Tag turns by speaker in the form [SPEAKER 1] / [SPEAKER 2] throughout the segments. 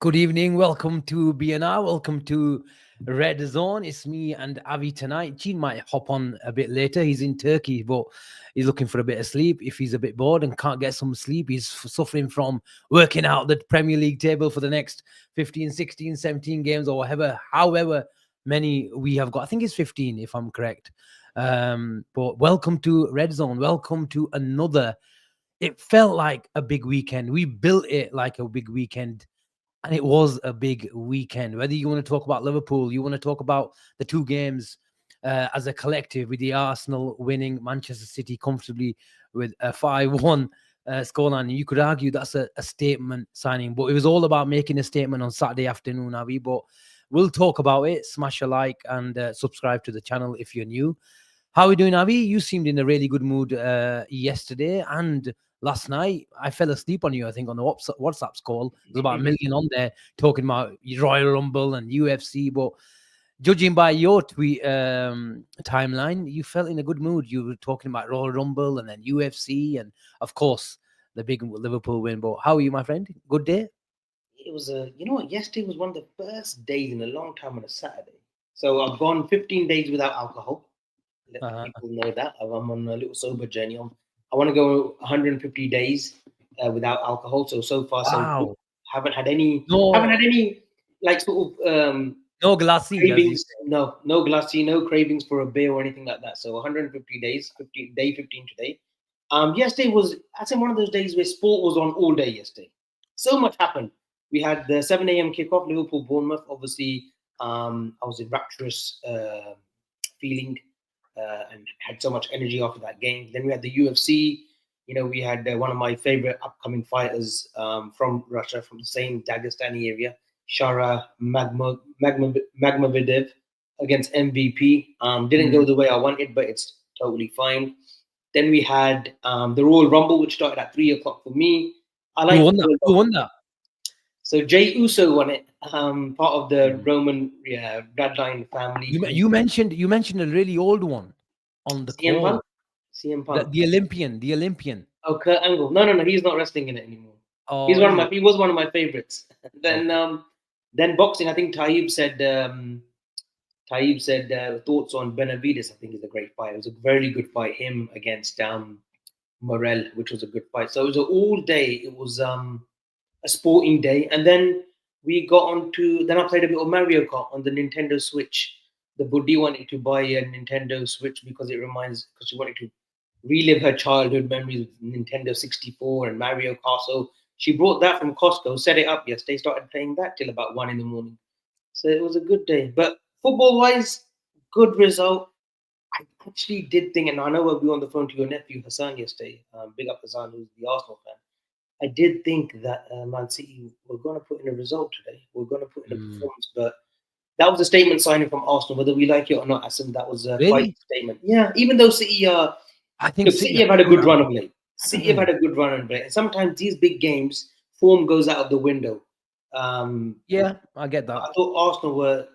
[SPEAKER 1] Good evening. Welcome to BNR. Welcome to Red Zone. It's me and Avi tonight. Gene might hop on a bit later. He's in Turkey, but he's looking for a bit of sleep. If he's a bit bored and can't get some sleep, he's suffering from working out the Premier League table for the next 15, 16, 17 games or however many we have got. I think it's 15, if I'm correct. But welcome to Red Zone. Welcome to another. It felt like a big weekend. We built it like a big weekend. And it was a big weekend. Whether you want to talk about Liverpool, you want to talk about the two games as a collective, with the Arsenal winning Manchester City comfortably with a 5-1 scoreline. You could argue that's a statement signing, but it was all about making a statement on Saturday afternoon, Avi. But we'll talk about it. Smash a like and subscribe to the channel if you're new. How are we doing, Avi? You seemed in a really good mood yesterday and last night. I fell asleep on you, I think, on the WhatsApp's call. There's about a million on there talking about Royal Rumble and UFC. But judging by your tweet timeline, you felt in a good mood. You were talking about Royal Rumble and then UFC and, of course, the big Liverpool win. But how are you, my friend? Good day?
[SPEAKER 2] It was yesterday was one of the first days in a long time on a Saturday. So I've gone 15 days without alcohol. Let people know that. I'm on a little sober journey. I want to go 150 days without alcohol. So far, so good.
[SPEAKER 1] Wow.
[SPEAKER 2] Haven't had any like sort of
[SPEAKER 1] no glassy,
[SPEAKER 2] cravings. No glassy, no cravings for a beer or anything like that. So 150 days, 15 today. Yesterday was actually one of those days where sport was on all day yesterday. So much happened. We had the 7 a.m. kickoff, Liverpool, Bournemouth. Obviously, I was in rapturous feeling and had so much energy after that game. Then we had the UFC. We had one of my favorite upcoming fighters from Russia, from the same Dagestani area, Shara Magmavidev against MVP. Didn't go the way I wanted, but it's totally fine. Then we had the Royal Rumble, which started at 3 o'clock for me.
[SPEAKER 1] Who won that?
[SPEAKER 2] So Jey Uso won it, part of the Roman bloodline family.
[SPEAKER 1] You mentioned a really old one on the
[SPEAKER 2] CM
[SPEAKER 1] call.
[SPEAKER 2] Punk? CM Punk.
[SPEAKER 1] The Olympian.
[SPEAKER 2] Oh, Kurt Angle. No, he's not wrestling in it anymore. Oh, he was one of my favorites. Then boxing. I think Taib said thoughts on Benavides. I think is a great fight. It was a very good fight. Him against Morel, which was a good fight. So it was an all day. It was a sporting day, and then we got on to. Then I played a bit of Mario Kart on the Nintendo Switch. The Buddhi wanted to buy a Nintendo Switch because she wanted to relive her childhood memories with Nintendo 64 and Mario Kart. So she brought that from Costco, set it up yesterday, started playing that till about 1 a.m. So it was a good day. But football-wise, good result. I actually did think, and I know we were on the phone to your nephew Hassan yesterday. Big up Hassan, who's the Arsenal fan. I did think that Man City were going to put in a result today. We're going to put in a performance, but that was a statement signing from Arsenal, whether we like it or not. Asim, that was quite a statement. Yeah, even though City City have had a good run of late. City have had a good run of late. And sometimes these big games, form goes out of the window.
[SPEAKER 1] Yeah, I get that.
[SPEAKER 2] I thought Arsenal were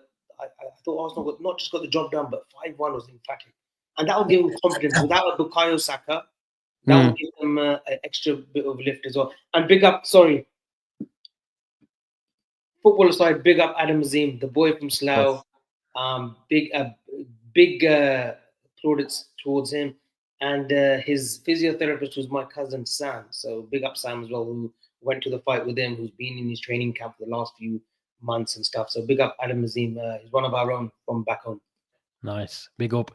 [SPEAKER 2] not just got the job done, but 5-1 was emphatic. And that will give them confidence. Without a Bukayo Saka, that will give them an extra bit of lift as well. And football aside, big up Adam Asim, the boy from Slough. Big plaudits towards him. And his physiotherapist was my cousin Sam. So big up Sam as well, who went to the fight with him, who's been in his training camp for the last few months and stuff. So big up Adam Asim. He's one of our own from back home.
[SPEAKER 1] Nice. Big up.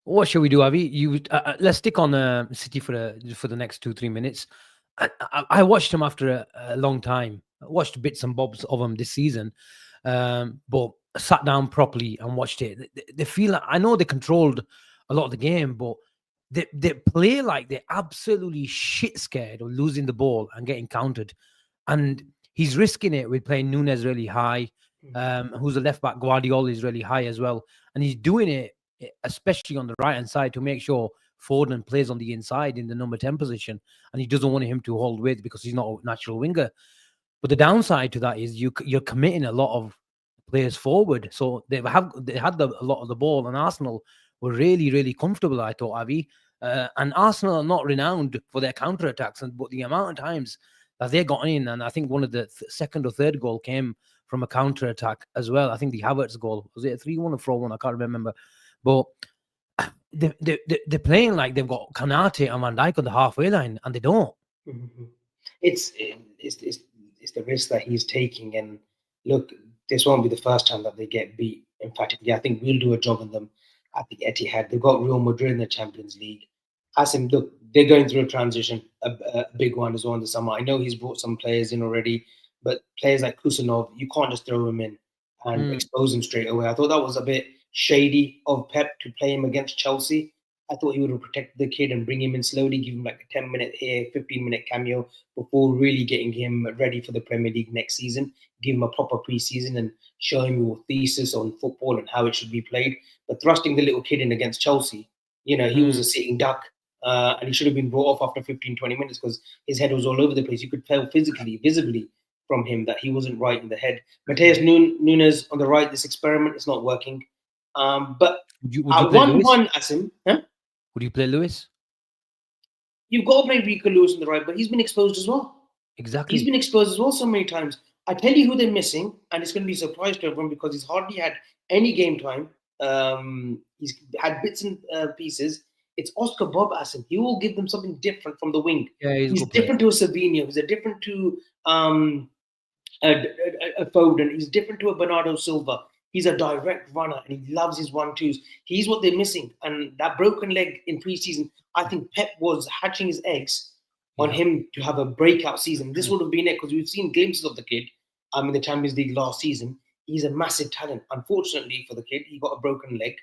[SPEAKER 1] What shall we do, Avi? Let's stick on City for the next 2-3 minutes. I watched them after a long time. I watched bits and bobs of them this season, but sat down properly and watched it. They feel like, I know they controlled a lot of the game, but they play like they're absolutely shit scared of losing the ball and getting countered. And he's risking it with playing Nunes really high, who's a left back. Guardiola is really high as well, and he's doing it especially on the right hand side to make sure Foden plays on the inside in the number 10 position, and he doesn't want him to hold width because he's not a natural winger. But the downside to that is you're committing a lot of players forward, so they had a lot of the ball, and Arsenal were really, really comfortable, I thought, Avi. And Arsenal are not renowned for their counter attacks, but the amount of times that they got in, and I think one of the second or third goal came from a counter attack as well. I think the Havertz goal was it a 3-1 or 4-1? I can't remember, but they're playing like they've got Kanate and Van Dijk on the halfway line, and they don't.
[SPEAKER 2] Mm-hmm. It's the risk that he's taking, and look, this won't be the first time that they get beat emphatically. I think we'll do a job on them at the Etihad. They've got Real Madrid in the Champions League. Asim, look, they're going through a transition, a big one as well in the summer. I know he's brought some players in already, but players like Kusanov, you can't just throw him in and expose him straight away. I thought that was a bit shady of Pep to play him against Chelsea. I thought he would have protected the kid and bring him in slowly, give him like a 10-minute here, 15-minute cameo before really getting him ready for the Premier League next season. Give him a proper pre-season and show him your thesis on football and how it should be played. But thrusting the little kid in against Chelsea, he was a sitting duck. And he should have been brought off after 15, 20 minutes because his head was all over the place. You could tell physically, visibly from him that he wasn't right in the head. Mateus Nunes on the right, this experiment is not working. But
[SPEAKER 1] would you
[SPEAKER 2] at
[SPEAKER 1] play
[SPEAKER 2] 1-1, Asim,
[SPEAKER 1] would you play Lewis?
[SPEAKER 2] You've got to play Rico Lewis on the right, but he's been exposed as well.
[SPEAKER 1] Exactly.
[SPEAKER 2] He's been exposed as well so many times. I tell you who they're missing, and it's going to be a surprise to everyone because he's hardly had any game time. He's had bits and pieces. It's Oscar Bob Asim. He will give them something different from the wing.
[SPEAKER 1] Yeah,
[SPEAKER 2] he's different to a Savinho. He's different to a Foden. He's different to a Bernardo Silva. He's a direct runner and he loves his 1-2s. He's what they're missing. And that broken leg in pre-season, I think Pep was hatching his eggs on him to have a breakout season. This would have been it because we've seen glimpses of the kid in the Champions League last season. He's a massive talent. Unfortunately for the kid, he got a broken leg.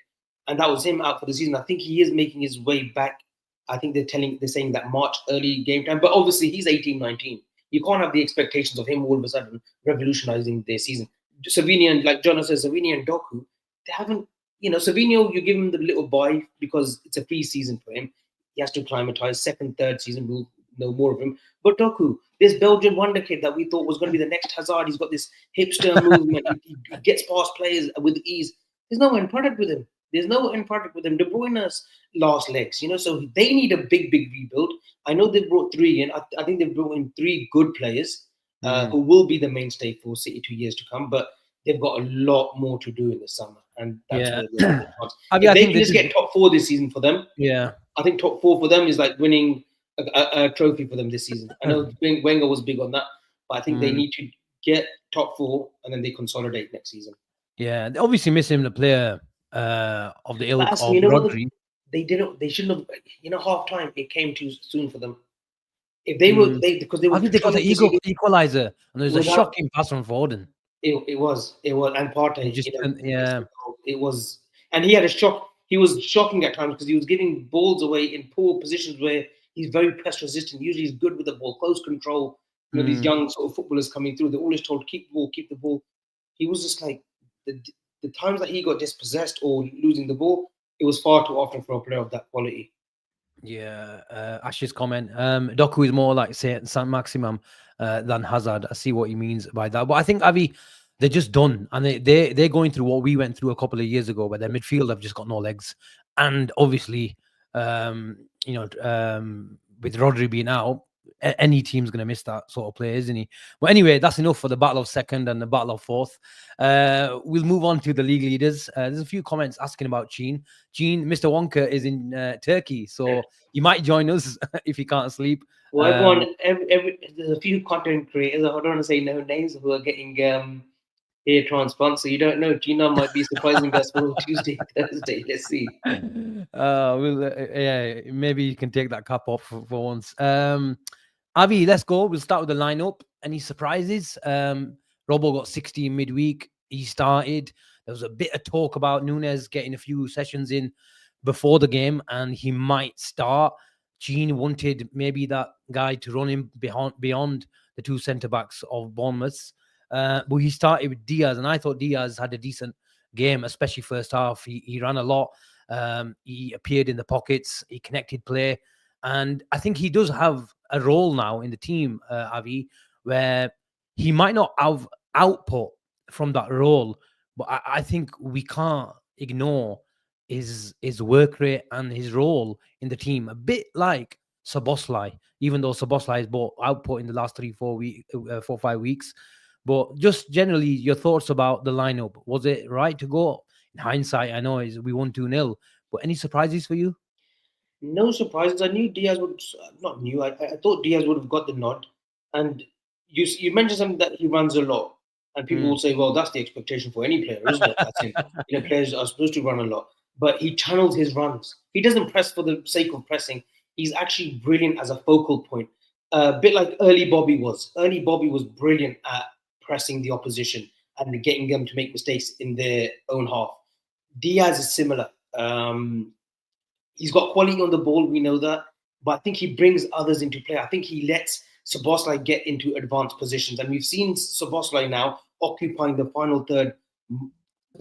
[SPEAKER 2] And that was him out for the season. I think he is making his way back. I think they're saying that March, early game time. But obviously, he's 18, 19. You can't have the expectations of him all of a sudden revolutionizing their season. Savinho and, like John says, Savinho and Doku, they haven't, Savinho, you give him the little boy because it's a free season for him. He has to acclimatize. Second, third season, we'll know more of him. But Doku, this Belgian wonder kid that we thought was going to be the next Hazard, he's got this hipster movement. He gets past players with ease. There's no end product with him. There's no end product with him. De Bruyne's last legs, so they need a big, big rebuild. I know they've brought 3 in. I think they've brought in 3 good players who will be the mainstay for City 2 years to come. But they've got a lot more to do in the summer, and that's where they're if they can just get top 4 this season for them.
[SPEAKER 1] Yeah,
[SPEAKER 2] I think top 4 for them is like winning a trophy for them this season. I know Wenger was big on that, but I think they need to get top 4 and then they consolidate next season.
[SPEAKER 1] Yeah, they obviously miss him, the player of the ilk of Rodri.
[SPEAKER 2] They shouldn't have. Half time it came too soon for them. If they were, because they were.
[SPEAKER 1] I think they got the equalizer, and there's a shocking pass from Foden.
[SPEAKER 2] It was, and Partey
[SPEAKER 1] just
[SPEAKER 2] it was, and he had a shock. He was shocking at times because he was giving balls away in poor positions where he's very press resistant. Usually, he's good with the ball, close control. These young sort of footballers coming through, they're always told keep the ball. He was just like the times that he got dispossessed or losing the ball, it was far too often for a player of that quality.
[SPEAKER 1] Yeah, Ash's comment. Doku is more like Saint Maximum than Hazard. I see what he means by that. But I think Avi, they're just done, and they're going through what we went through a couple of years ago, where their midfield have just got no legs, and obviously, with Rodri being out, any team's going to miss that sort of player, isn't he? But anyway, that's enough for the battle of second and the battle of fourth. We'll move on to the league leaders. There's a few comments asking about Gene. Mr. Wonka is in Turkey, so you might join us if you can't sleep.
[SPEAKER 2] Well, everyone, there's a few content creators, I don't want to say no names, who are getting ear transplants, so you don't know. Gina might be surprising us for Tuesday, Thursday. Let's see.
[SPEAKER 1] Maybe you can take that cap off for once. Avi, let's go. We'll start with the lineup. Any surprises? Robbo got 16 midweek. He started. There was a bit of talk about Nunes getting a few sessions in before the game, and he might start. Gene wanted maybe that guy to run him beyond the 2 centre-backs of Bournemouth. But he started with Diaz, and I thought Diaz had a decent game, especially first half. He ran a lot. He appeared in the pockets. He connected play. And I think he does have a role now in the team, Avi, where he might not have output from that role, but I think we can't ignore his work rate and his role in the team. A bit like Soboslai, even though Soboslai has bought output in the last 4 5 weeks. But just generally, your thoughts about the lineup. Was it right to go? In hindsight, I know we won 2-0, but any surprises for you?
[SPEAKER 2] No surprises. I knew Diaz would not knew. I thought Diaz would have got the nod. And you mentioned something that he runs a lot, and people
[SPEAKER 1] Mm.
[SPEAKER 2] will say, "Well, that's the expectation for any player, isn't it?" That's him. Players are supposed to run a lot, but he channels his runs. He doesn't press for the sake of pressing. He's actually brilliant as a focal point. A bit like early Bobby was. Early Bobby was brilliant at pressing the opposition and getting them to make mistakes in their own half. Diaz is similar. He's got quality on the ball, we know that, but I think he brings others into play. I think he lets Szoboszlai get into advanced positions, and we've seen Szoboszlai now occupying the final third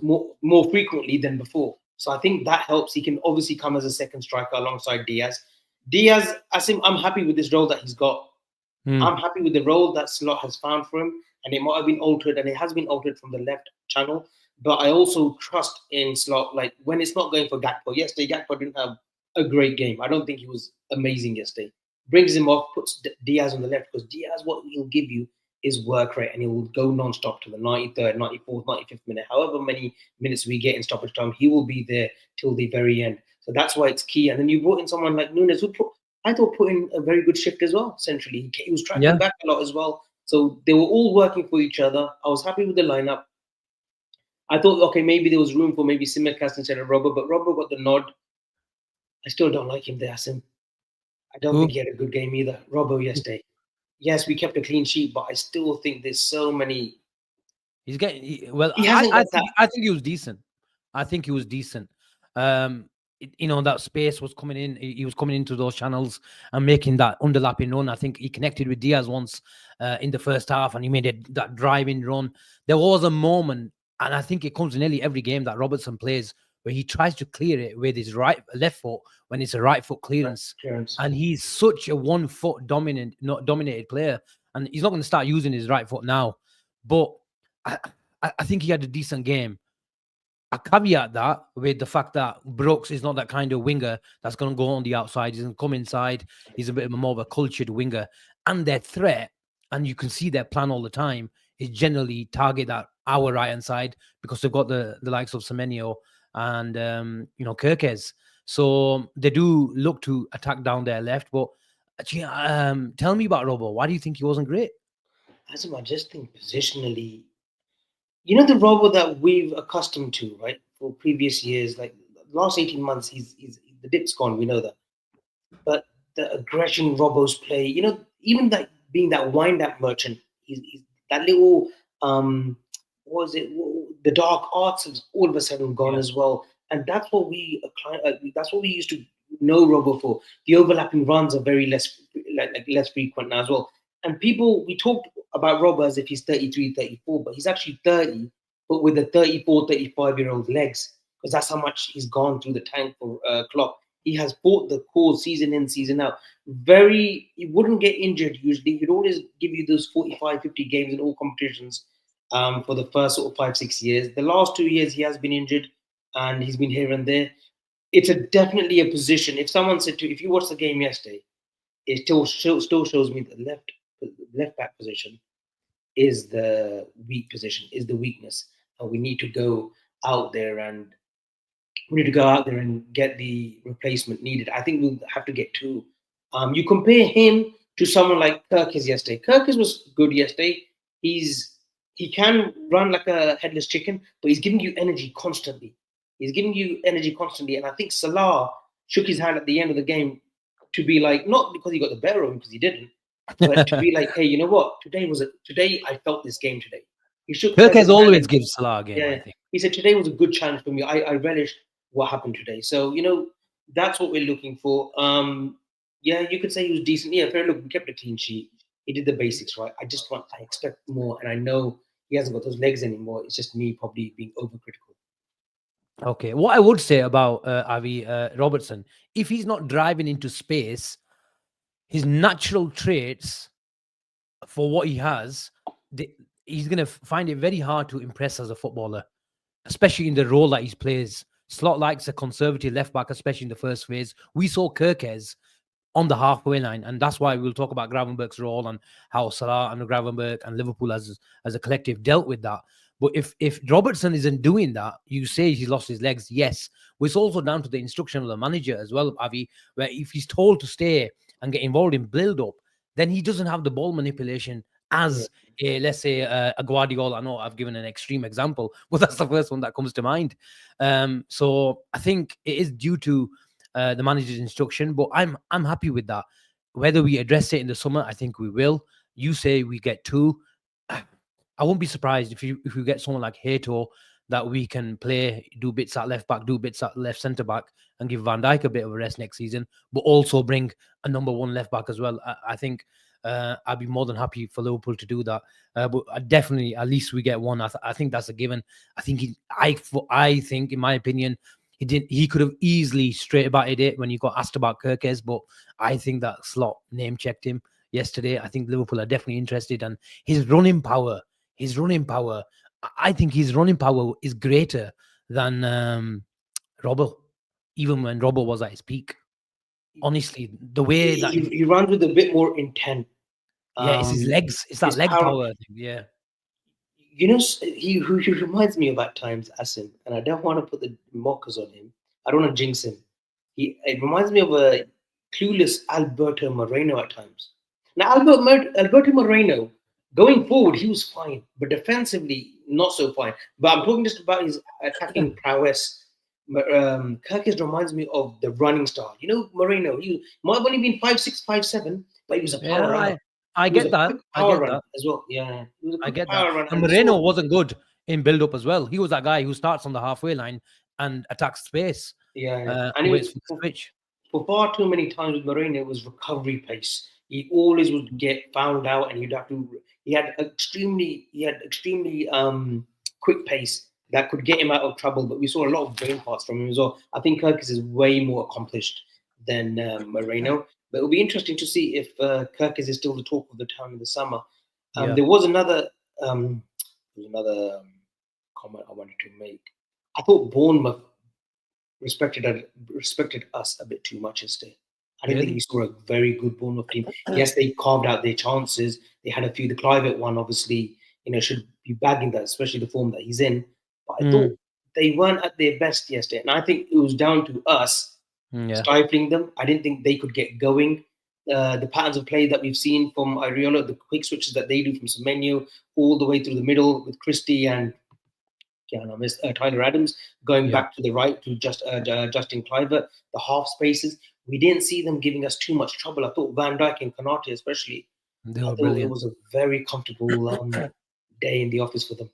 [SPEAKER 2] more frequently than before. So I think that helps. He can obviously come as a second striker alongside Diaz. Diaz, Asim, I'm happy with this role that he's got. I'm happy with the role that Slot has found for him, and it might have been altered, and it has been altered from the left channel. But I also trust in Slot, like when it's not going for Gakpo. Yesterday, Gakpo didn't have a great game. I don't think he was amazing yesterday. Brings him off, puts Diaz on the left, because Diaz, what he'll give you is work rate, and he will go non-stop to the 93rd, 94th, 95th minute. However many minutes we get in stoppage time, he will be there till the very end. So that's why it's key. And then you brought in someone like Nunes, who I thought put in a very good shift as well, centrally. He was tracking
[SPEAKER 1] Yeah.
[SPEAKER 2] back a lot as well. So they were all working for each other. I was happy with the lineup. I thought, okay, maybe there was room for maybe Simicast instead of Robbo, but Robbo got the nod. I still don't like him there, Asim. I don't think
[SPEAKER 1] Who?
[SPEAKER 2] he had a good game either. Robbo yesterday. Yes, we kept a clean sheet, but I still think there's so many.
[SPEAKER 1] He's getting well.
[SPEAKER 2] He hasn't got that.
[SPEAKER 1] I think he was decent. I think he was decent. That space was coming in. He was coming into those channels and making that underlapping run. I think he connected with Diaz once in the first half, and he made that driving run. There was a moment, and I think it comes in nearly every game that Robertson plays, where he tries to clear it with his left foot when it's a right foot clearance. And he's such a 1 foot dominated player, and he's not going to start using his right foot now. But I think he had a decent game. I caveat that with the fact that Brooks is not that kind of winger that's going to go on the outside. He's going to come inside. He's a bit more of a cultured winger. And their threat, and you can see their plan all the time, is generally target that our right-hand side because they've got the likes of Semenyo and, Kirkes. So they do look to attack down their left. But tell me about Robo. Why do you think he wasn't great?
[SPEAKER 2] I just think positionally, the Robo that we've accustomed to, right, for previous years, like the last 18 months, he's the dip's gone. We know that, but the aggression Robo's play, even that being that wind-up merchant, he's that little what was it? The dark arts has all of a sudden gone as well, and that's what we used to know Robo for. The overlapping runs are very less less frequent now as well. And we talked about Robo as if he's 33, 34, but he's actually 30, but with the 34, 35-year-old legs, because that's how much he's gone through the tank for Klopp. He has fought the cause season in, season out. He wouldn't get injured usually. He'd always give you those 45, 50 games in all competitions for the first sort of 5, 6 years. The last 2 years, he has been injured and he's been here and there. It's definitely a position. If someone said if you watched the game yesterday, it still shows me the left back position is the weak position, is the weakness. And we need to go out there and get the replacement needed. I think we'll have to get two. You compare him to someone like Kirkes yesterday. Kirkes was good yesterday. He can run like a headless chicken, but he's giving you energy constantly. And I think Salah shook his hand at the end of the game to be like, not because he got the better of him, because he didn't, but to be like, hey, you know what? Today I felt this game today. He shook
[SPEAKER 1] Kirkes always gives Salah a game, I think.
[SPEAKER 2] He said today was a good challenge for me. I relished what happened today. So, that's what we're looking for. You could say he was decent. Yeah, fair. Look, we kept a clean sheet. He did the basics right. I expect more, and I know he hasn't got those legs anymore. It's just me probably being overcritical.
[SPEAKER 1] Okay, what I would say about Avi Robertson, if he's not driving into space, his natural traits for what he has, he's going to find it very hard to impress as a footballer, especially in the role that he plays. Slot likes a conservative left back, especially in the first phase. We saw Kirkes on the halfway line, and that's why we'll talk about Gravenberch's role and how Salah and Gravenberch and Liverpool as a collective dealt with that. But if Robertson isn't doing that, you say he's lost his legs. Yes, but it's also down to the instruction of the manager as well, Avi. Where if he's told to stay and get involved in build-up, then he doesn't have the ball manipulation
[SPEAKER 2] Yeah.
[SPEAKER 1] as let's say a Guardiola. I know I've given an extreme example, but that's the first one that comes to mind. So I think it is due to the manager's instruction, but I'm happy with that. Whether we address it in the summer, I think we will. You say we get two. I won't be surprised if you get someone like Hato that we can play, do bits at left back, do bits at left centre back, and give Van Dijk a bit of a rest next season, but also bring a number one left back as well. I think I'd be more than happy for Liverpool to do that. But definitely, at least we get one. I think that's a given. I think, in my opinion, he didn't. He could have easily straight batted it when you got asked about Kirkes, but I think that Slot name checked him yesterday. I think Liverpool are definitely interested, and his running power. I think his running power is greater than Robbo, even when Robbo was at his peak. Honestly, the way that
[SPEAKER 2] he runs with a bit more intent.
[SPEAKER 1] it's his legs. It's that
[SPEAKER 2] his
[SPEAKER 1] leg
[SPEAKER 2] power-
[SPEAKER 1] power thing. Yeah.
[SPEAKER 2] You know, he reminds me of at times Asim, and I don't want to put the mockers on him. I don't want to jinx him. It reminds me of a clueless Alberto Moreno at times. Now, Alberto Moreno, going forward, he was fine, but defensively, not so fine. But I'm talking just about his attacking prowess. Kirkes reminds me of the running star. You know, Moreno, he might have only been 5'6", 5'7", but he was a power
[SPEAKER 1] Yeah,
[SPEAKER 2] runner.
[SPEAKER 1] I
[SPEAKER 2] He was
[SPEAKER 1] get
[SPEAKER 2] a
[SPEAKER 1] that.
[SPEAKER 2] quick
[SPEAKER 1] I
[SPEAKER 2] power
[SPEAKER 1] get
[SPEAKER 2] runner
[SPEAKER 1] that.
[SPEAKER 2] as well. Yeah, he was a
[SPEAKER 1] I
[SPEAKER 2] quick
[SPEAKER 1] get that.
[SPEAKER 2] power runner.
[SPEAKER 1] And Moreno wasn't good in build up as well. He was that guy who starts on the halfway line and attacks space.
[SPEAKER 2] And
[SPEAKER 1] And
[SPEAKER 2] he
[SPEAKER 1] waits
[SPEAKER 2] was,
[SPEAKER 1] for the switch.
[SPEAKER 2] for far too many times with Moreno, it was recovery pace. He always would get found out, and he'd have to. He had extremely quick pace that could get him out of trouble. But we saw a lot of brain parts from him as well. I think Kirkes is way more accomplished than Moreno. But it'll be interesting to see if Kirkes is still the talk of the town in the summer.
[SPEAKER 1] Yeah.
[SPEAKER 2] There was another comment I wanted to make. I thought Bournemouth respected us a bit too much yesterday. I didn't think we saw a very good Bournemouth team. Yes, they carved out their chances. They had a few. The Clivett one, obviously, should be bagging that, especially the form that he's in. But I thought they weren't at their best yesterday, and I think it was down to us stifling them. I didn't think they could get going. The patterns of play that we've seen from Areola, the quick switches that they do from Semenyo all the way through the middle with Christie and Tyler Adams going back to the right to Justin Kluivert, the half spaces. We didn't see them giving us too much trouble. I thought Van Dijk and Konate especially,
[SPEAKER 1] They
[SPEAKER 2] I
[SPEAKER 1] were
[SPEAKER 2] thought
[SPEAKER 1] brilliant.
[SPEAKER 2] it was a very comfortable day in the office for them.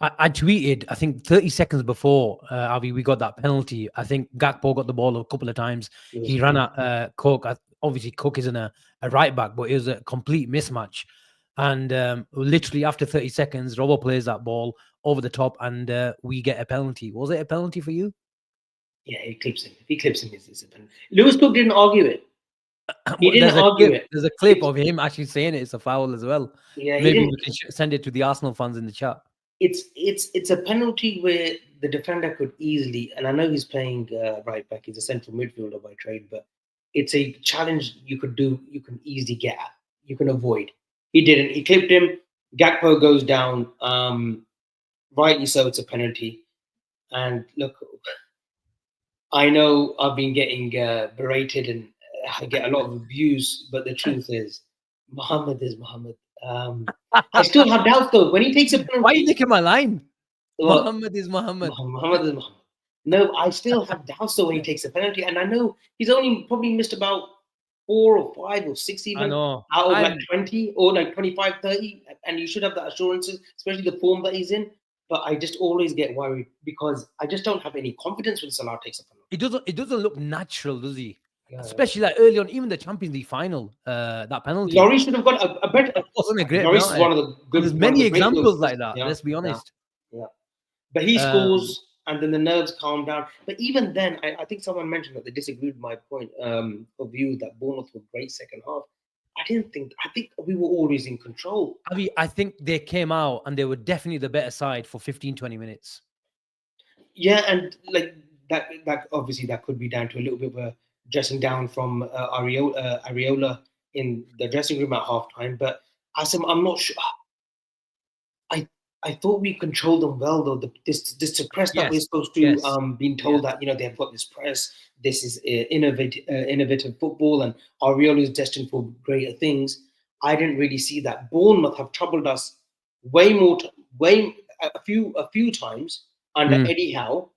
[SPEAKER 1] I tweeted, I think 30 seconds before, Avi, we got that penalty. I think Gakpo got the ball a couple of times. He ran at Cook. Obviously, Cook isn't a right back, but it was a complete mismatch. And literally after 30 seconds, Robbo plays that ball over the top and we get a penalty. Was it a penalty for you?
[SPEAKER 2] Yeah, he clips him. If he clips him, it's a penalty. Lewis Cook didn't argue it. He didn't argue it.
[SPEAKER 1] There's a clip of him actually saying it's a foul as well.
[SPEAKER 2] Yeah,
[SPEAKER 1] maybe we can send it to the Arsenal fans in the chat.
[SPEAKER 2] It's a penalty where the defender could easily, and I know he's playing right back. He's a central midfielder by trade, but it's a challenge you could do. You can easily get at. You can avoid. He didn't. He clipped him. Gakpo goes down. Rightly so. It's a penalty. And look, I know I've been getting berated and I get a lot of abuse, but the truth is, Mohamed is Mohamed. I still have doubts though. When he takes a penalty,
[SPEAKER 1] why are you taking my line?
[SPEAKER 2] Well,
[SPEAKER 1] Mohamed is Mohamed.
[SPEAKER 2] Mohamed is Mohamed. No, I still have doubts though when he takes a penalty, and I know he's only probably missed about 4 or 5 or 6 even out of like 20 or like 25, 30, and you should have that assurances, especially the form that he's in. But I just always get worried because I just don't have any confidence when Salah takes a penalty.
[SPEAKER 1] It doesn't look natural, does he? Yeah, especially like early on, even the Champions League final, that penalty.
[SPEAKER 2] Lloris should have got a better.
[SPEAKER 1] That wasn't a great.
[SPEAKER 2] Lloris is one of the good.
[SPEAKER 1] There's many examples like that. Let's be honest.
[SPEAKER 2] Yeah. But he scores, and then the nerves calm down. But even then, I think someone mentioned that they disagreed with my point of view that Bournemouth were great second half. I think we were always in control.
[SPEAKER 1] I think they came out and they were definitely the better side for 15, 20 minutes.
[SPEAKER 2] Yeah, and like that obviously that could be down to a little bit of dressing down from Areola in the dressing room at halftime. But Asim, I'm not sure. I I thought we controlled them well though. This press that we're
[SPEAKER 1] Yes,
[SPEAKER 2] supposed to
[SPEAKER 1] yes,
[SPEAKER 2] being told
[SPEAKER 1] yes.
[SPEAKER 2] that they've got this press. This is innovative football, and Areola is destined for greater things. I didn't really see that. Bournemouth have troubled us way more, way a few times under
[SPEAKER 1] Mm.
[SPEAKER 2] Eddie Howe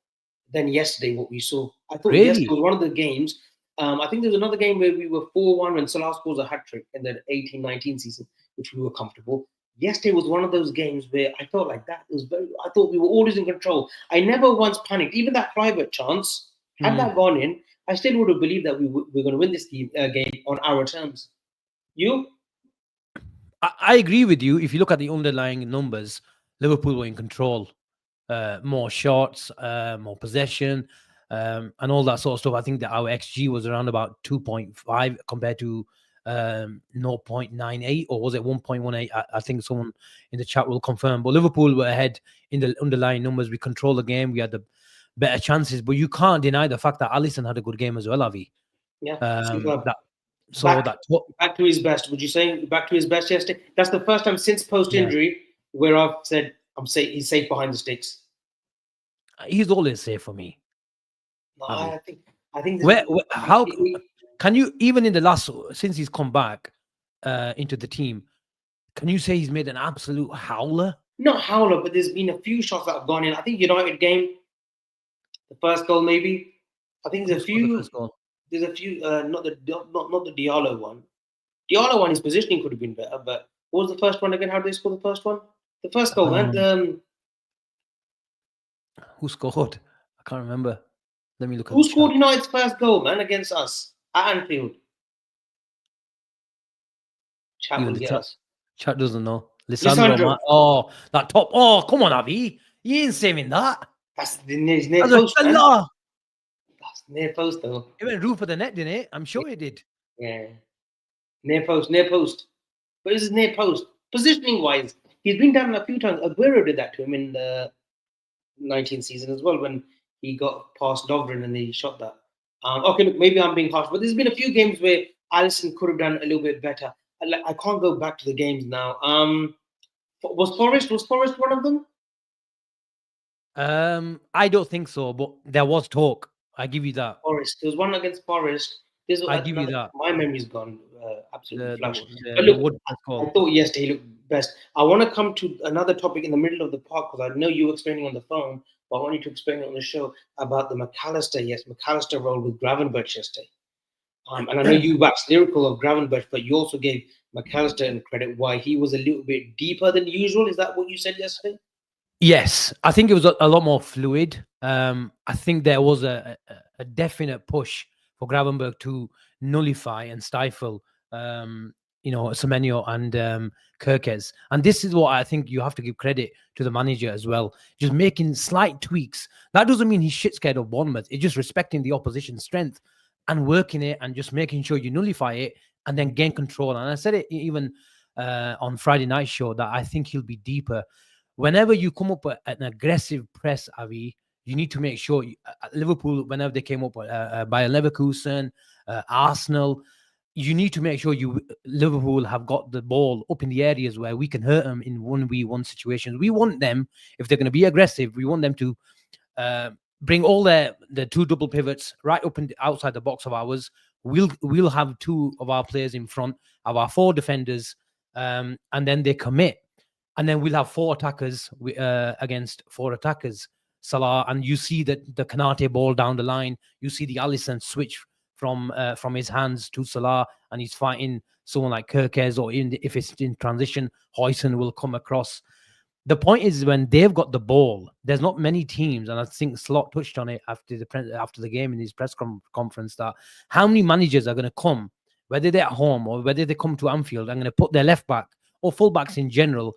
[SPEAKER 2] than yesterday. What we saw, I thought yesterday
[SPEAKER 1] Really?
[SPEAKER 2] was one of the games. I think there was another game where we were 4-1 when Salah scores a hat trick in the 18-19 season, which we were comfortable. Yesterday was one of those games where I felt like that was very. I thought we were always in control. I never once panicked. Even that private chance, had
[SPEAKER 1] Mm.
[SPEAKER 2] that gone in, I still would have believed that we were going to win this game on our terms. You?
[SPEAKER 1] I agree with you. If you look at the underlying numbers, Liverpool were in control. More shots, more possession, and all that sort of stuff. I think that our XG was around about 2.5 compared to 0.98, or was it 1.18? I think someone in the chat will confirm. But Liverpool were ahead in the underlying numbers. We controlled the game. We had the better chances, but you can't deny the fact that Alisson had a good game as well, Avi.
[SPEAKER 2] Yeah.
[SPEAKER 1] That so
[SPEAKER 2] Back
[SPEAKER 1] that
[SPEAKER 2] back to his best. Would you say back to his best yesterday? That's the first time since post
[SPEAKER 1] yeah,
[SPEAKER 2] injury where I've said I'm safe. He's safe behind the sticks.
[SPEAKER 1] he's always safe for me,
[SPEAKER 2] No,
[SPEAKER 1] Avi.
[SPEAKER 2] I think this.
[SPEAKER 1] How can you, even in the last, since he's come back into the team, can you say he's made an absolute howler?
[SPEAKER 2] Not howler, but there's been a few shots that have gone in. I think United game, the first goal maybe. I think
[SPEAKER 1] Who scored the first goal?
[SPEAKER 2] There's a few. Not the Diallo one. Diallo one, his positioning could have been better. But what was the first one again? How did they score the first one? The first goal, man.
[SPEAKER 1] Who scored? I can't remember. Let me look at
[SPEAKER 2] Who
[SPEAKER 1] the chat.
[SPEAKER 2] scored United's first goal, man, against us at Anfield? Chat
[SPEAKER 1] Even
[SPEAKER 2] will
[SPEAKER 1] the
[SPEAKER 2] get
[SPEAKER 1] chat,
[SPEAKER 2] us.
[SPEAKER 1] chat doesn't know.
[SPEAKER 2] Lisandro.
[SPEAKER 1] Oh, that top. Oh, come on, Avi. You ain't saving that.
[SPEAKER 2] That's the near
[SPEAKER 1] As a
[SPEAKER 2] post, man.
[SPEAKER 1] Allah.
[SPEAKER 2] That's near post, though.
[SPEAKER 1] It went roof of the net, didn't it? I'm sure it did.
[SPEAKER 2] Yeah. Near post, near post. But this is near post. Positioning wise, he's been down a few times. Aguero did that to him in the 19th season as well when he got past Lovren and he shot that. Okay, look, maybe I'm being harsh, but there's been a few games where Alisson could have done a little bit better. I can't go back to the games now. Was Forest one of them?
[SPEAKER 1] I don't think so, but there was talk. I give you that.
[SPEAKER 2] Forest. There was one against Forest. There's
[SPEAKER 1] I give you
[SPEAKER 2] another.
[SPEAKER 1] that.
[SPEAKER 2] My memory's gone absolutely
[SPEAKER 1] The
[SPEAKER 2] flash.
[SPEAKER 1] the,
[SPEAKER 2] But
[SPEAKER 1] the
[SPEAKER 2] look,
[SPEAKER 1] wood was
[SPEAKER 2] I
[SPEAKER 1] called.
[SPEAKER 2] thought yesterday he looked best. I want to come to another topic in the middle of the park because I know you were explaining on the phone, but I want you to explain it on the show about the McAllister role with Gravenberch yesterday. And I know you waxed lyrical of Gravenberch, but you also gave McAllister credit why he was a little bit deeper than usual. Is that what you said yesterday?
[SPEAKER 1] Yes, I think it was a lot more fluid. I think there was a definite push for Gravenberch to nullify and stifle, Semenyo and Kirkes. And this is what I think you have to give credit to the manager as well. Just making slight tweaks. That doesn't mean he's shit scared of Bournemouth. It's just respecting the opposition's strength and working it and just making sure you nullify it and then gain control. And I said it even on Friday night show that I think he'll be deeper. Whenever you come up with an aggressive press, Avi, you need to make sure Liverpool, whenever they came up by Leverkusen, Arsenal, you need to make sure Liverpool have got the ball up in the areas where we can hurt them in 1v1 situations. We want them, if they're going to be aggressive, we want them to bring all the two double pivots right up and outside the box of ours. We'll have two of our players in front of our four defenders, and then they commit. And then we'll have four attackers against four attackers, Salah. And you see the Kanate ball down the line. You see the Alisson switch from his hands to Salah, and he's fighting someone like Kirkes, or if it's in transition, Hoyson will come across. The point is, when they've got the ball, there's not many teams, and I think Slot touched on it after the game in his press conference, that how many managers are going to come, whether they're at home or whether they come to Anfield, and going to put their left back or fullbacks in general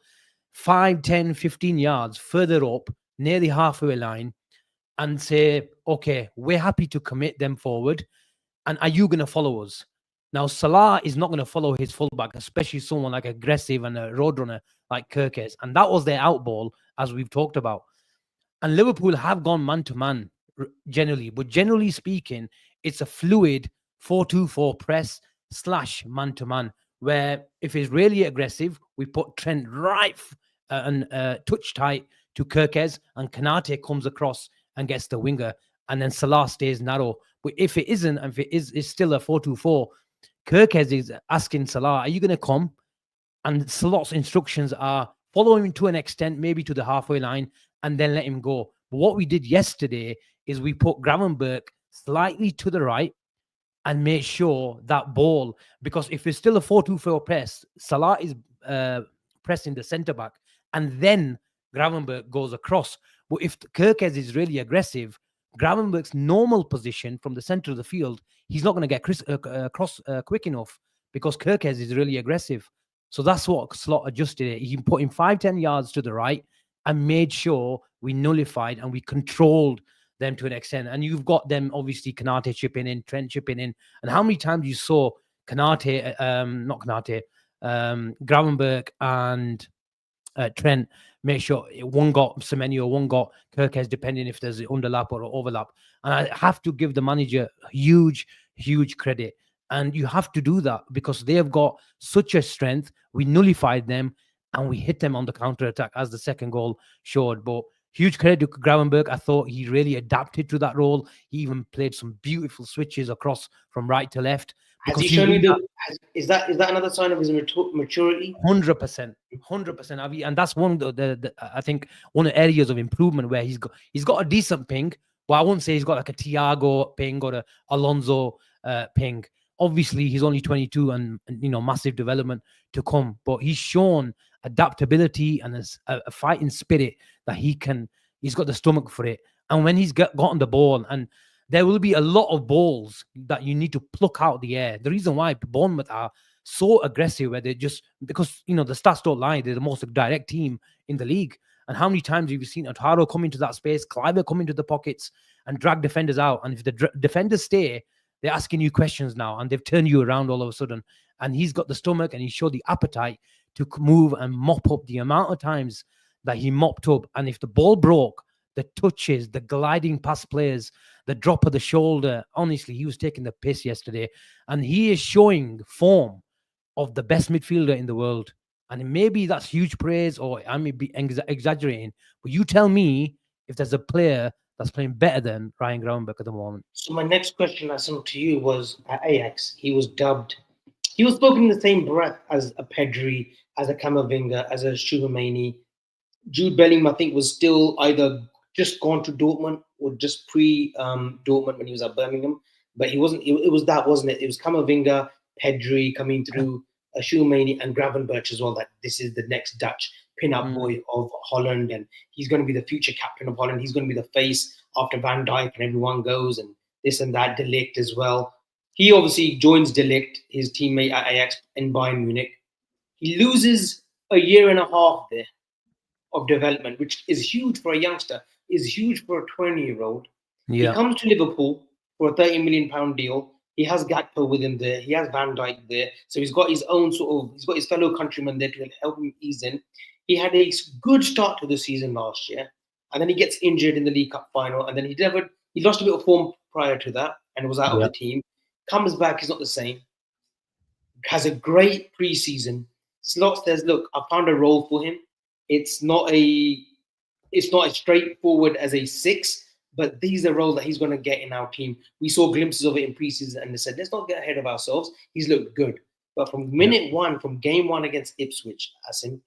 [SPEAKER 1] 5, 10, 15 yards further up, near the halfway line, and say, okay, we're happy to commit them forward. And are you going to follow us? Now, Salah is not going to follow his fullback, especially someone like aggressive and a roadrunner like Kirkes. And that was their outball, as we've talked about. And Liverpool have gone man to man generally. But generally speaking, it's a fluid 4-2-4 press / man-to-man, where if it's really aggressive, we put Trent right and touch tight to Kirkez, and Kanate comes across and gets the winger, and then Salah stays narrow. But if it isn't, and if it is, it's still a 4-2-4, Kirkez is asking Salah, are you going to come? And Salah's instructions are follow him to an extent, maybe to the halfway line, and then let him go. But what we did yesterday is we put Gravenberch slightly to the right and made sure that ball, because if it's still a 4-2-4 press, Salah is pressing the centre back, and then Gravenberch goes across. But if Kirkez is really aggressive, Gravenberch's normal position from the centre of the field, he's not going to get across quick enough because Kirkez is really aggressive. So that's what Slot adjusted it. He put him 5-10 yards to the right and made sure we nullified and we controlled them to an extent. And you've got them, obviously, Kanate chipping in, Trent chipping in. And how many times you saw Gravenberch and Trent make sure one got Semenyo, one got Kirkez, depending if there's an underlap or an overlap. And I have to give the manager huge credit. And you have to do that because they have got such a strength. We nullified them and we hit them on the counter-attack, as the second goal showed. But huge credit to Gravenberch. I thought he really adapted to that role. He even played some beautiful switches across from right to left.
[SPEAKER 2] Has he shown you is that another sign of his maturity?
[SPEAKER 1] 100%, Avi. And that's one of the I think one of the areas of improvement where he's got a decent ping, but I wouldn't say he's got like a Thiago ping or a Alonso ping. Obviously, he's only 22 and massive development to come, but he's shown adaptability and a fighting spirit that he's got the stomach for it. And when he's gotten the ball, and there will be a lot of balls that you need to pluck out the air. The reason why Bournemouth are so aggressive, where they just, because, the stats don't lie, they're the most direct team in the league. And how many times have you seen Otaro come into that space, Cliver come into the pockets and drag defenders out? And if the defenders stay, they're asking you questions now, and they've turned you around all of a sudden. And he's got the stomach, and he showed the appetite to move and mop up the amount of times that he mopped up. And if the ball broke, the touches, the gliding past players, the drop of the shoulder, honestly, he was taking the piss yesterday. And he is showing form of the best midfielder in the world. And maybe that's huge praise, or I may be exaggerating, but you tell me if there's a player that's playing better than Ryan Gravenberch at the moment.
[SPEAKER 2] So my next question, Asim, to you was at Ajax. He was spoken in the same breath as a Pedri, as a Camavinga, as a Tchouaméni. Jude Bellingham, I think, was still either just gone to Dortmund or just pre-Dortmund when he was at Birmingham. But he wasn't. It was that, wasn't it? It was Camavinga, Pedri coming through, Tchouaméni and Gravenberch as well. That this is the next Dutch pin-up boy of Holland, and he's going to be the future captain of Holland. He's going to be the face after Van Dijk and everyone goes, and this and that. De Ligt as well. He obviously joins De Ligt, his teammate at Ajax in Bayern Munich. He loses a year and a half there of development, which is huge for a youngster, is huge for a 20-year-old. Yeah. He comes to Liverpool for a £30 million deal. He has Gakpo with him there. He has Van Dijk there. So he's got his own he's got his fellow countrymen there to help him ease in. He had a good start to the season last year. And then he gets injured in the League Cup final. And then he lost a bit of form prior to that and was out of the team. Comes back, he's not the same. Has a great preseason. Slot says, look, I found a role for him. It's not as straightforward as a 6, but these are roles that he's going to get in our team. We saw glimpses of it in preseason, and they said, let's not get ahead of ourselves. He's looked good. But from minute one, from game one against Ipswich, Asim,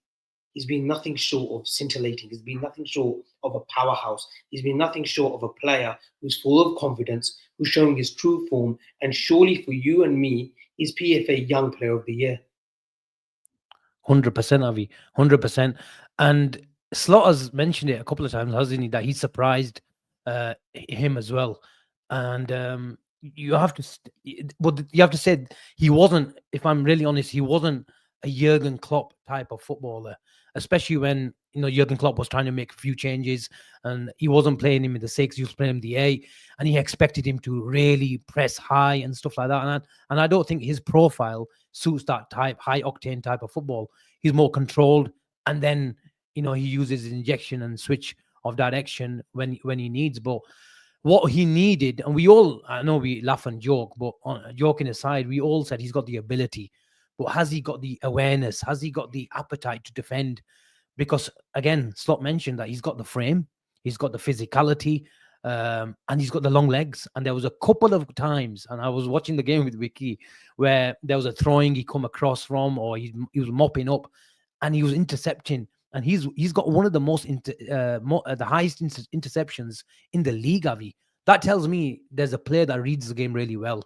[SPEAKER 2] he's been nothing short of scintillating. He's been nothing short of a powerhouse. He's been nothing short of a player who's full of confidence, who's showing his true form. And surely for you and me, he's PFA Young Player of the Year.
[SPEAKER 1] 100%, Avi. 100%. And Slaughter's mentioned it a couple of times, hasn't he, that he surprised him as well. And you have to say he wasn't, if I'm really honest, he wasn't a Jurgen Klopp type of footballer, especially when Jurgen Klopp was trying to make a few changes and he wasn't playing him in the 6, he was playing him in the 8, and he expected him to really press high and stuff like that. And I don't think his profile suits that type, high octane type of football. He's more controlled, and then he uses his injection and switch of direction when he needs. But what he needed, and we all, I know we laugh and joke, but joking aside, we all said he's got the ability, but has he got the awareness? Has he got the appetite to defend? Because again, Slot mentioned that he's got the frame, he's got the physicality, and he's got the long legs. And there was a couple of times, and I was watching the game with Vicky, where there was a throwing he come across from, or he was mopping up, and he was intercepting. And he's got one of the the highest interceptions in the league, Avi. That tells me there's a player that reads the game really well.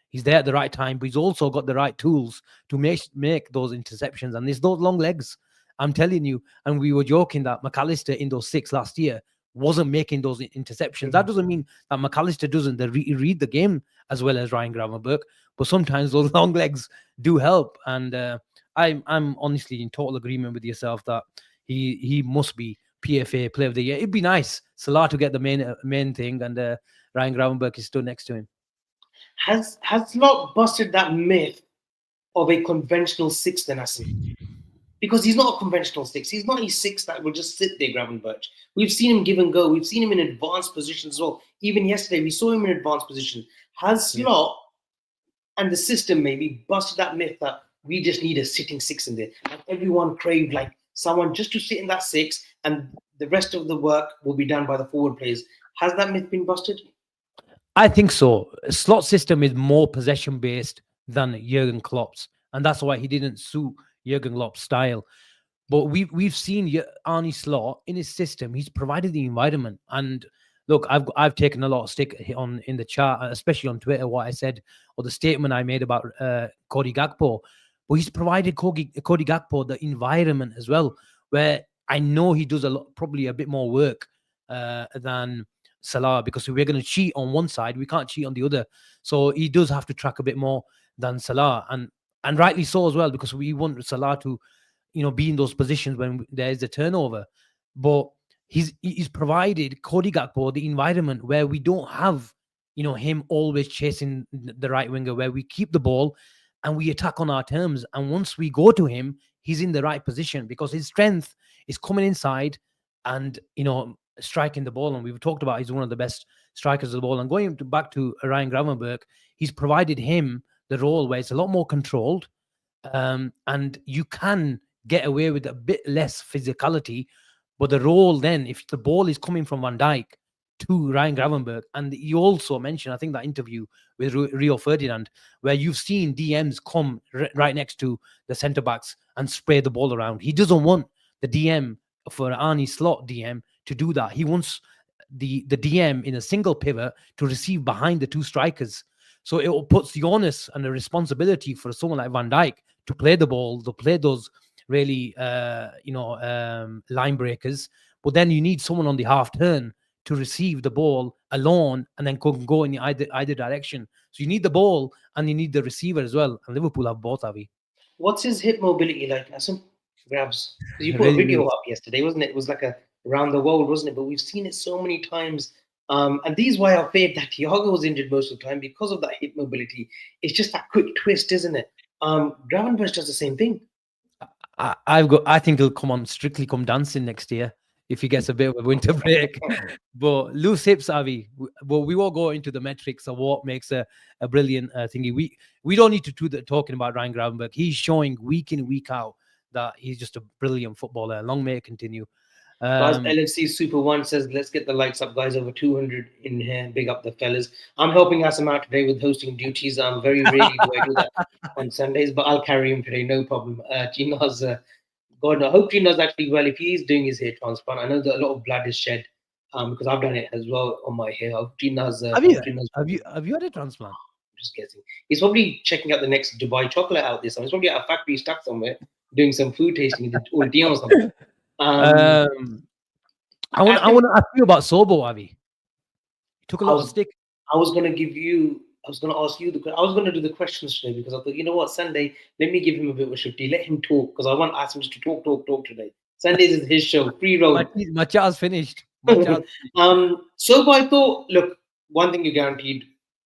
[SPEAKER 1] He's there at the right time, but he's also got the right tools to make those interceptions. And there's those long legs. I'm telling you, and we were joking that McAllister in those 6 last year wasn't making those interceptions. That doesn't mean that McAllister doesn't read the game as well as Ryan Gravenberch, but sometimes those long legs do help. And I'm honestly in total agreement with yourself that he must be PFA Player of the Year. It'd be nice Salah to get the main thing, and Ryan Gravenberch is still next to him.
[SPEAKER 2] Has Locke busted that myth of a conventional six then, Asim? Because he's not a conventional six. He's not a six that will just sit there, Gravenberch. We've seen him give and go. We've seen him in advanced positions as well. Even yesterday, we saw him in advanced position. Has Slot and the system maybe busted that myth that we just need a sitting six in there? Like everyone craved like someone just to sit in that six, and the rest of the work will be done by the forward players. Has that myth been busted?
[SPEAKER 1] I think so. Slot system is more possession based than Jurgen Klopp's, and that's why he didn't suit Jurgen Klopp's style. But we've seen Arne Slot in his system. He's provided the environment. And look, I've taken a lot of stick in the chat, especially on Twitter, what I said or the statement I made about Cody Gakpo. But he's provided Cody Gakpo the environment as well, where I know he does probably a bit more work than Salah, because if we're going to cheat on one side, we can't cheat on the other. So he does have to track a bit more than Salah, and rightly so as well, because we want Salah to, be in those positions when there is a turnover. But he's provided Cody Gakpo the environment where we don't have, him always chasing the right winger, where we keep the ball and we attack on our terms. And once we go to him, he's in the right position, because his strength is coming inside and, striking the ball. And we've talked about he's one of the best strikers of the ball. And going back to Ryan Gravenberch, he's provided him the role where it's a lot more controlled, and you can get away with a bit less physicality. But the role then, if the ball is coming from Van Dijk to Ryan Gravenberch, and you also mentioned, I think, that interview with Rio Ferdinand, where you've seen DMs come right next to the centre backs and spray the ball around. He doesn't want the DM for Arne Slot DM to do that. He wants the DM in a single pivot to receive behind the two strikers. So it puts the onus and the responsibility for someone like Van Dijk to play the ball, to play those really, line breakers. But then you need someone on the half turn to receive the ball alone and then go in either direction. So you need the ball and you need the receiver as well. And Liverpool have both, Avi.
[SPEAKER 2] What's his hip mobility like, Asim? Grabs. Because you put
[SPEAKER 1] Really
[SPEAKER 2] a video
[SPEAKER 1] good.
[SPEAKER 2] up yesterday, wasn't it? It was like a around the world, wasn't it? But we've seen it so many times. And these why I feared that Thiago was injured most of the time, because of that hip mobility. It's just that quick twist, isn't it? Gravenberch does the same thing.
[SPEAKER 1] I think he'll strictly come dancing next year if he gets a bit of a winter break. But loose hips, Avi. Well, we won't go into the metrics of what makes a brilliant thingy. We don't need to do the talking about Ryan Gravenberch. He's showing week in, week out that he's just a brilliant footballer. Long may it continue.
[SPEAKER 2] Guys, LFC Super One says, let's get the likes up, guys. Over 200 in here. Big up the fellas. I'm helping Asim out today with hosting duties. Very rarely do I do that on Sundays, but I'll carry him today, no problem. Gina's, God, I hope Gina's actually well. If he's doing his hair transplant, I know that a lot of blood is shed, because I've done it as well on my hair. Gina's,
[SPEAKER 1] have you had a transplant?
[SPEAKER 2] I'm just guessing. He's probably checking out the next Dubai chocolate out this time. He's probably at a factory stuck somewhere doing some food tasting or Dion or something.
[SPEAKER 1] I want to ask you about Sobo, Avi. He took a lot of stick.
[SPEAKER 2] I was going to ask you I was going to do the questions today, because I thought, you know what, Sunday, let me give him a bit of a shifty, let him talk, because I want Asim just to talk today. Sundays is his show, free roam.
[SPEAKER 1] My chat's finished.
[SPEAKER 2] Sobo, I thought, look, one thing you guaranteed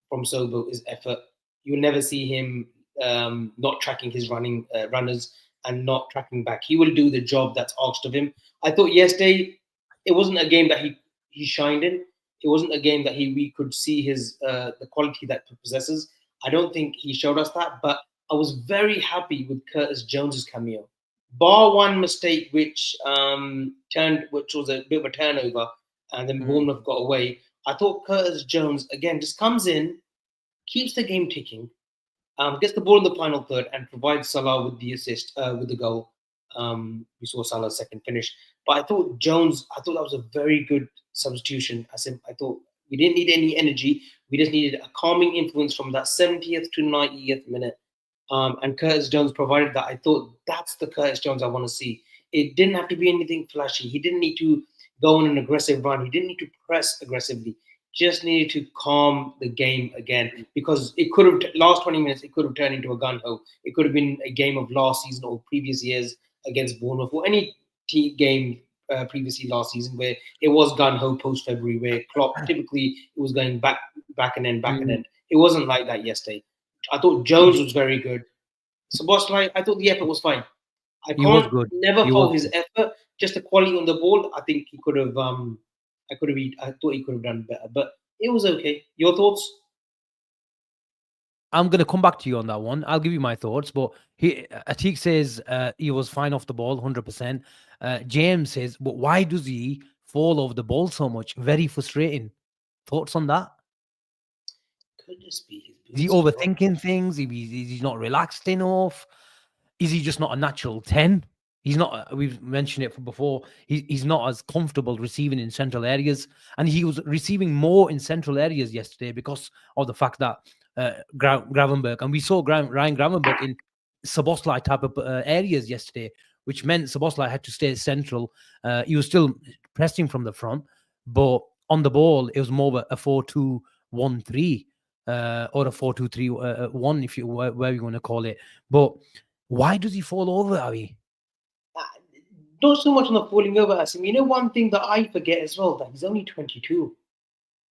[SPEAKER 2] from Sobo is effort. You'll never see him not tracking his runners and not tracking back. He will do the job that's asked of him. I thought yesterday it wasn't a game that he shined in. It wasn't a game that we could see his the quality that he possesses. I don't think he showed us that, but I was very happy with Curtis Jones's cameo. Bar one mistake, which was a bit of a turnover, and then Bournemouth got away. I thought Curtis Jones again just comes in, keeps the game ticking, gets the ball in the final third, and provides Salah with the assist, with the goal. We saw Salah's second finish, but I thought that was a very good substitution. I thought we didn't need any energy. We just needed a calming influence from that 70th to 90th minute. And Curtis Jones provided that. I thought that's the Curtis Jones I want to see. It didn't have to be anything flashy. He didn't need to go on an aggressive run. He didn't need to press aggressively. Just needed to calm the game again, because it could have last 20 minutes. It could have turned into a gun ho. It could have been a game of last season or previous years against Bournemouth, or any game previously last season where it was gun ho post February, where Klopp typically it was going back and end. It wasn't like that yesterday. I thought Jones was very good. Szoboszlai, I thought the effort was fine. I never fault his effort. Just the quality on the ball. I think he could have. I thought he could have done better, but it was okay. Your thoughts?
[SPEAKER 1] I'm going to come back to you on that one. I'll give you my thoughts, but Atik says he was fine off the ball, 100%. James says, but why does he fall over the ball so much? Very frustrating. Thoughts on that?
[SPEAKER 2] Could just be his
[SPEAKER 1] Is he overthinking things? Is he not relaxed enough? Is he just not a natural 10? He's not, we've mentioned it before, he's not as comfortable receiving in central areas. And he was receiving more in central areas yesterday because of the fact that Gravenberch, and we saw Ryan Gravenberch in Szoboszlai type of areas yesterday, which meant Szoboszlai had to stay central. He was still pressing from the front, but on the ball, it was more of a 4-2-1-3 or a 4-2-3-1, if you where you want to call it. But why does he fall over, Avi?
[SPEAKER 2] Not so much on the falling over, Asim. You know, one thing that I forget as well, that he's only 22.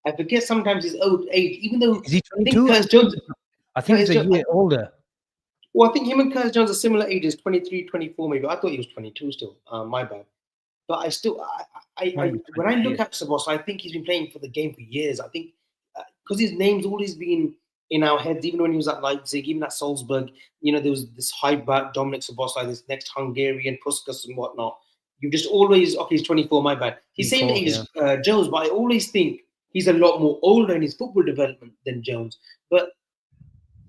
[SPEAKER 2] I forget sometimes his old age, even though
[SPEAKER 1] is he 22? I think he's a year older.
[SPEAKER 2] Well, I think him and Curtis Jones are similar ages, 23, 24 maybe. I thought he was 22 still. My bad. But I still, when I look at Szoboszlai, I think he's been playing for the game for years. I think because his name's always been in our heads, even when he was at Leipzig, even at Salzburg, you know, there was this hype about Dominic Szoboszlai, this next Hungarian Puskas and whatnot. You just always, okay, he's 24, my bad. He's same age as Jones, but I always think he's a lot more older in his football development than Jones. But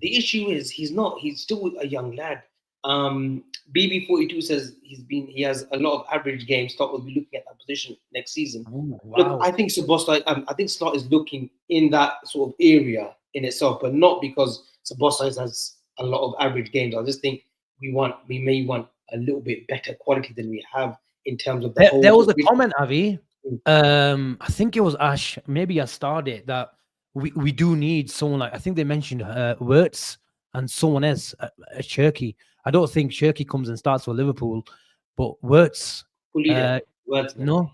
[SPEAKER 2] the issue is he's not. He's still a young lad. BB42 says he has a lot of average games. Slot will be looking at that position next season.
[SPEAKER 1] Oh, wow.
[SPEAKER 2] Look, I think Szoboszlai, I think Slot is looking in that sort of area in itself, but not because Szoboszlai has a lot of average games. I just think we may want a little bit better quality than we have in terms of the whole.
[SPEAKER 1] There was a comment, Avi. I think it was Ash. Maybe I started that. We do need someone like, I think they mentioned Wirtz and someone else, Cherky. I don't think Cherky comes and starts for Liverpool, but Wirtz.
[SPEAKER 2] Wirtz
[SPEAKER 1] no.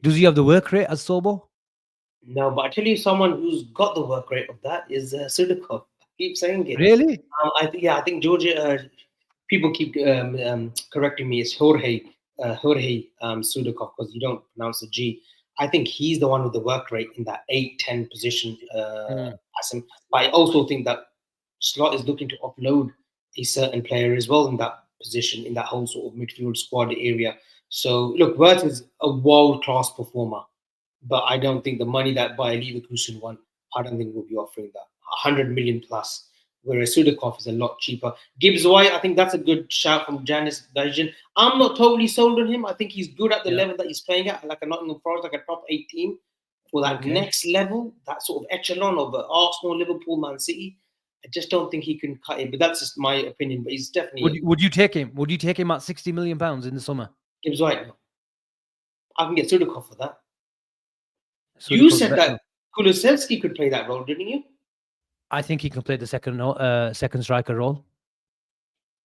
[SPEAKER 1] Does he have the work rate as Sobo?
[SPEAKER 2] No, but I tell you, someone who's got the work rate of that is Sudakov. I keep saying it.
[SPEAKER 1] Really?
[SPEAKER 2] I think Georgia. People keep correcting me. It's Jorge Sudakov, because you don't pronounce the G. I think he's the one with the work rate in that 8-10 position. Asim. But I also think that Slot is looking to offload a certain player as well in that position, in that whole sort of midfield squad area. So, look, Wirtz is a world-class performer, but I don't think the money that Bayer Leverkusen want, I don't think we'll be offering that. 100 million plus, whereas Sudakov is a lot cheaper. Gibbs White, I think that's a good shout from Janis Dajan. I'm not totally sold on him. I think he's good at the level that he's playing at, like a Nottingham Forest, like a top 8 team. For that next level, that sort of echelon of Arsenal, Liverpool, Man City, I just don't think he can cut it. But that's just my opinion. But he's definitely.
[SPEAKER 1] Would you take him? Would you take him at £60 million in the summer?
[SPEAKER 2] Gibbs White. I can get Sudakov for that. You said that Kulusevski could play that role, didn't you?
[SPEAKER 1] I think he can play the second striker role.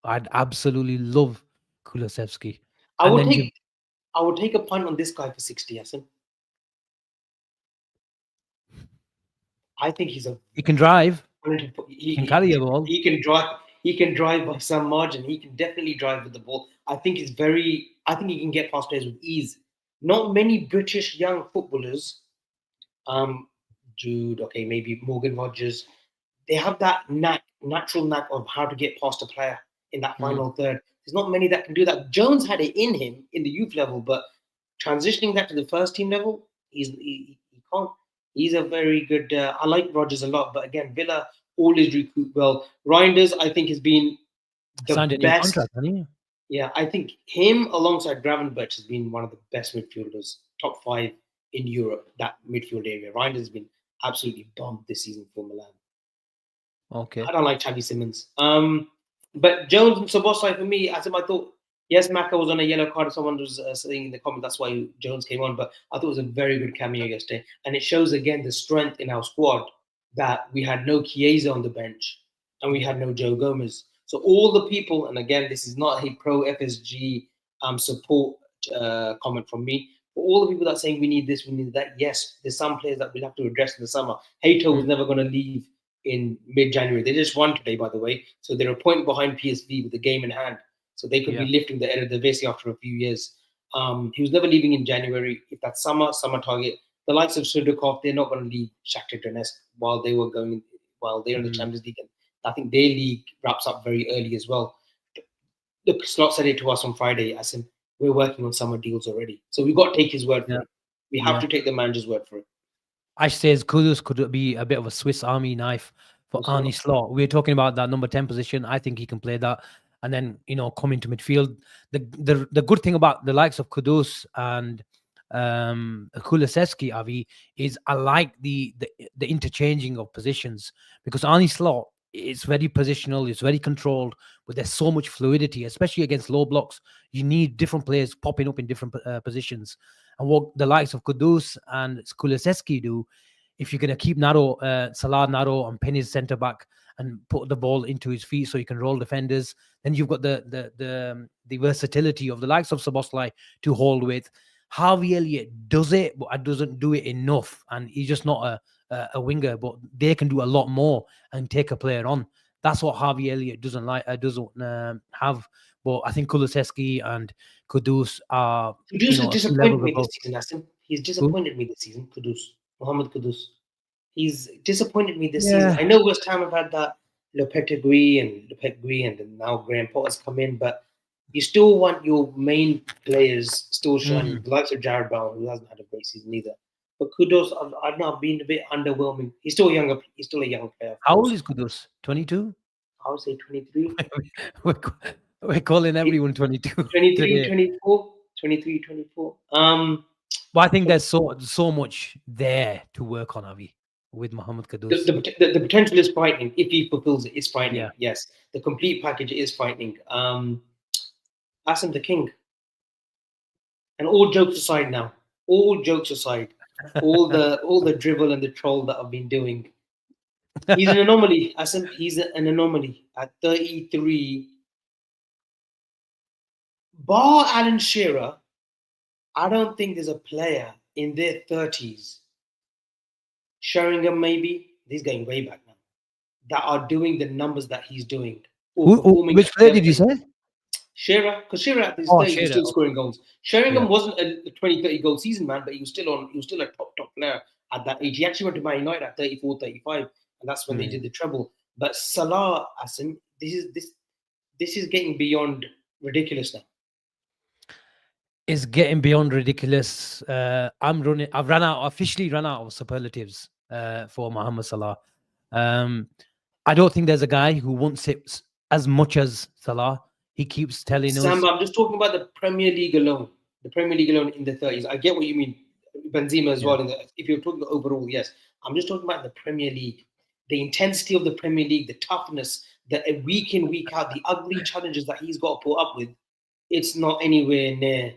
[SPEAKER 1] I'd absolutely love Kulusevski.
[SPEAKER 2] I would take a punt on this guy for 60, Asim. I think he
[SPEAKER 1] can drive. He can carry a ball.
[SPEAKER 2] He can drive. He can drive by some margin. He can definitely drive with the ball. I think he can get past players with ease. Not many British young footballers Jude, okay, maybe Morgan Rogers. They have that natural knack of how to get past a player in that final third. There's not many that can do that. Jones had it in him in the youth level, but transitioning that to the first team level, he can't. He's a very good. I like Rogers a lot, but again, Villa always recruit well. Reinders, I think, has been the
[SPEAKER 1] Signed a new
[SPEAKER 2] best.
[SPEAKER 1] contract, hasn't he?
[SPEAKER 2] Yeah, I think him alongside Gravenberch has been one of the best midfielders, top 5 in Europe. That midfield area, Reinders has been absolutely bombed this season for Milan.
[SPEAKER 1] Okay.
[SPEAKER 2] I don't like Xavi Simmons. But Jones and Szoboszlai for me, as I thought, yes, Maka was on a yellow card. Someone was saying in the comment that's why Jones came on. But I thought it was a very good cameo yesterday, and it shows again the strength in our squad that we had no Chiesa on the bench and we had no Joe Gomez. So all the people, and again, this is not a pro FSG support comment from me. For all the people that are saying we need this, we need that. Yes, there's some players that we'll have to address in the summer. Hato was never going to leave in mid-January. They just won today, by the way. So they're a point behind PSV with the game in hand. So they could be lifting the Eredivisie after a few years. He was never leaving in January. If that's summer target, the likes of Sudakov, they're not going to leave Shakhtar Donetsk while they're in the Champions League. And I think their league wraps up very early as well. Look, Slot said it to us on Friday. Asim, we're working on summer deals already. So we've got to take his word for it. We have to take the manager's word for it.
[SPEAKER 1] Ash says Kudus could be a bit of a Swiss Army knife for Arne Slot. We're talking about that number 10 position. I think he can play that. And then, come into midfield. The good thing about the likes of Kudus and Kulusevski, Avi, is I like the interchanging of positions, because Arne Slot is very positional, it's very controlled, but there's so much fluidity, especially against low blocks. You need different players popping up in different positions. And what the likes of Kudus and Kulusevski do, if you're going to keep Salah narrow and pin his centre back and put the ball into his feet so he can roll defenders, then you've got the versatility of the likes of Szoboszlai to hold with. Harvey Elliott does it, but doesn't do it enough, and he's just not a winger. But they can do a lot more and take a player on. That's what Harvey Elliott doesn't have. But I think Kulusevski and Kudus are.
[SPEAKER 2] Kudus has disappointed me this season, Asim. He's disappointed me this season, Kudus. Mohamed Kudus. He's disappointed me this season. I know West Ham have had that Lopetegui and now Graham Potter's come in, but you still want your main players still shining. The likes of Jared Bowen, who hasn't had a great season either. But Kudus, I've not been a bit underwhelming. He's still a young player.
[SPEAKER 1] How old is Kudus? 22?
[SPEAKER 2] I would say 23.
[SPEAKER 1] We're calling everyone 22.
[SPEAKER 2] 23, 24. 23, 24.
[SPEAKER 1] But I think there's so much there to work on, Avi, with Mohamed Kudus.
[SPEAKER 2] The potential is frightening. If he fulfills it, it's frightening. Yeah. Yes. The complete package is frightening. Asim the King. And all jokes aside now, all the dribble and the troll that I've been doing, he's an anomaly. Asim, he's an anomaly. At 33, bar Alan Shearer, I don't think there's a player in their 30s, Sheringham maybe, he's going way back now, that are doing the numbers that he's doing.
[SPEAKER 1] Which player did you say?
[SPEAKER 2] Shearer, because Shearer at his 30 was still scoring goals. Sheringham wasn't a 20, 30 goal season man, but he was still a top player at that age. He actually went to Man United at 34, 35, and that's when they did the treble. But Salah, Asim, this is getting beyond ridiculous now.
[SPEAKER 1] It's getting beyond ridiculous. I've officially run out of superlatives for Mohamed Salah. I don't think there's a guy who wants it as much as Salah. He keeps telling us.
[SPEAKER 2] Sam, I'm just talking about the Premier League alone. The Premier League alone in the 30s. I get what you mean. Benzema as well. If you're talking overall, yes. I'm just talking about the Premier League. The intensity of the Premier League, the toughness, the week in, week out, the ugly challenges that he's got to put up with. It's not anywhere near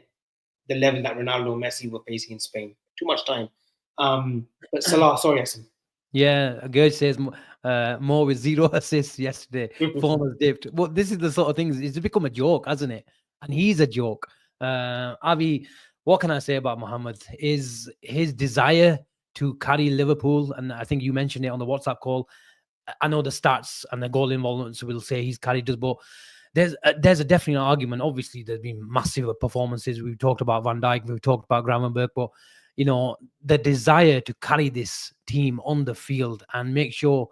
[SPEAKER 2] the level that Ronaldo and Messi were facing in Spain. Too much time. But Salah, sorry, Asim.
[SPEAKER 1] Yeah, a girl says more with 0 assists yesterday. Form has dipped. Well, this is the sort of things. It's become a joke, hasn't it? And he's a joke. Avi, what can I say about Mohamed? Is his desire to carry Liverpool, and I think you mentioned it on the WhatsApp call. I know the stats and the goal involvement will say he's carried us, but there's a definite argument. Obviously, there's been massive performances. We've talked about Van Dijk, we've talked about Gravenberch, but the desire to carry this team on the field and make sure.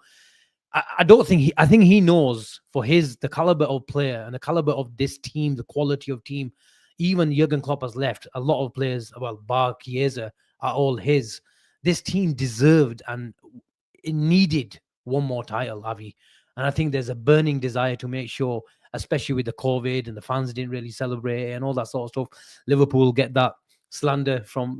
[SPEAKER 1] I don't think I think he knows for the caliber of player and the caliber of this team, the quality of team. Even Jurgen Klopp has left. A lot of players, well, Bar Chiesa, are all his. This team deserved and it needed one more title, Avi. And I think there's a burning desire to make sure, especially with the COVID and the fans didn't really celebrate it and all that sort of stuff. Liverpool get that slander from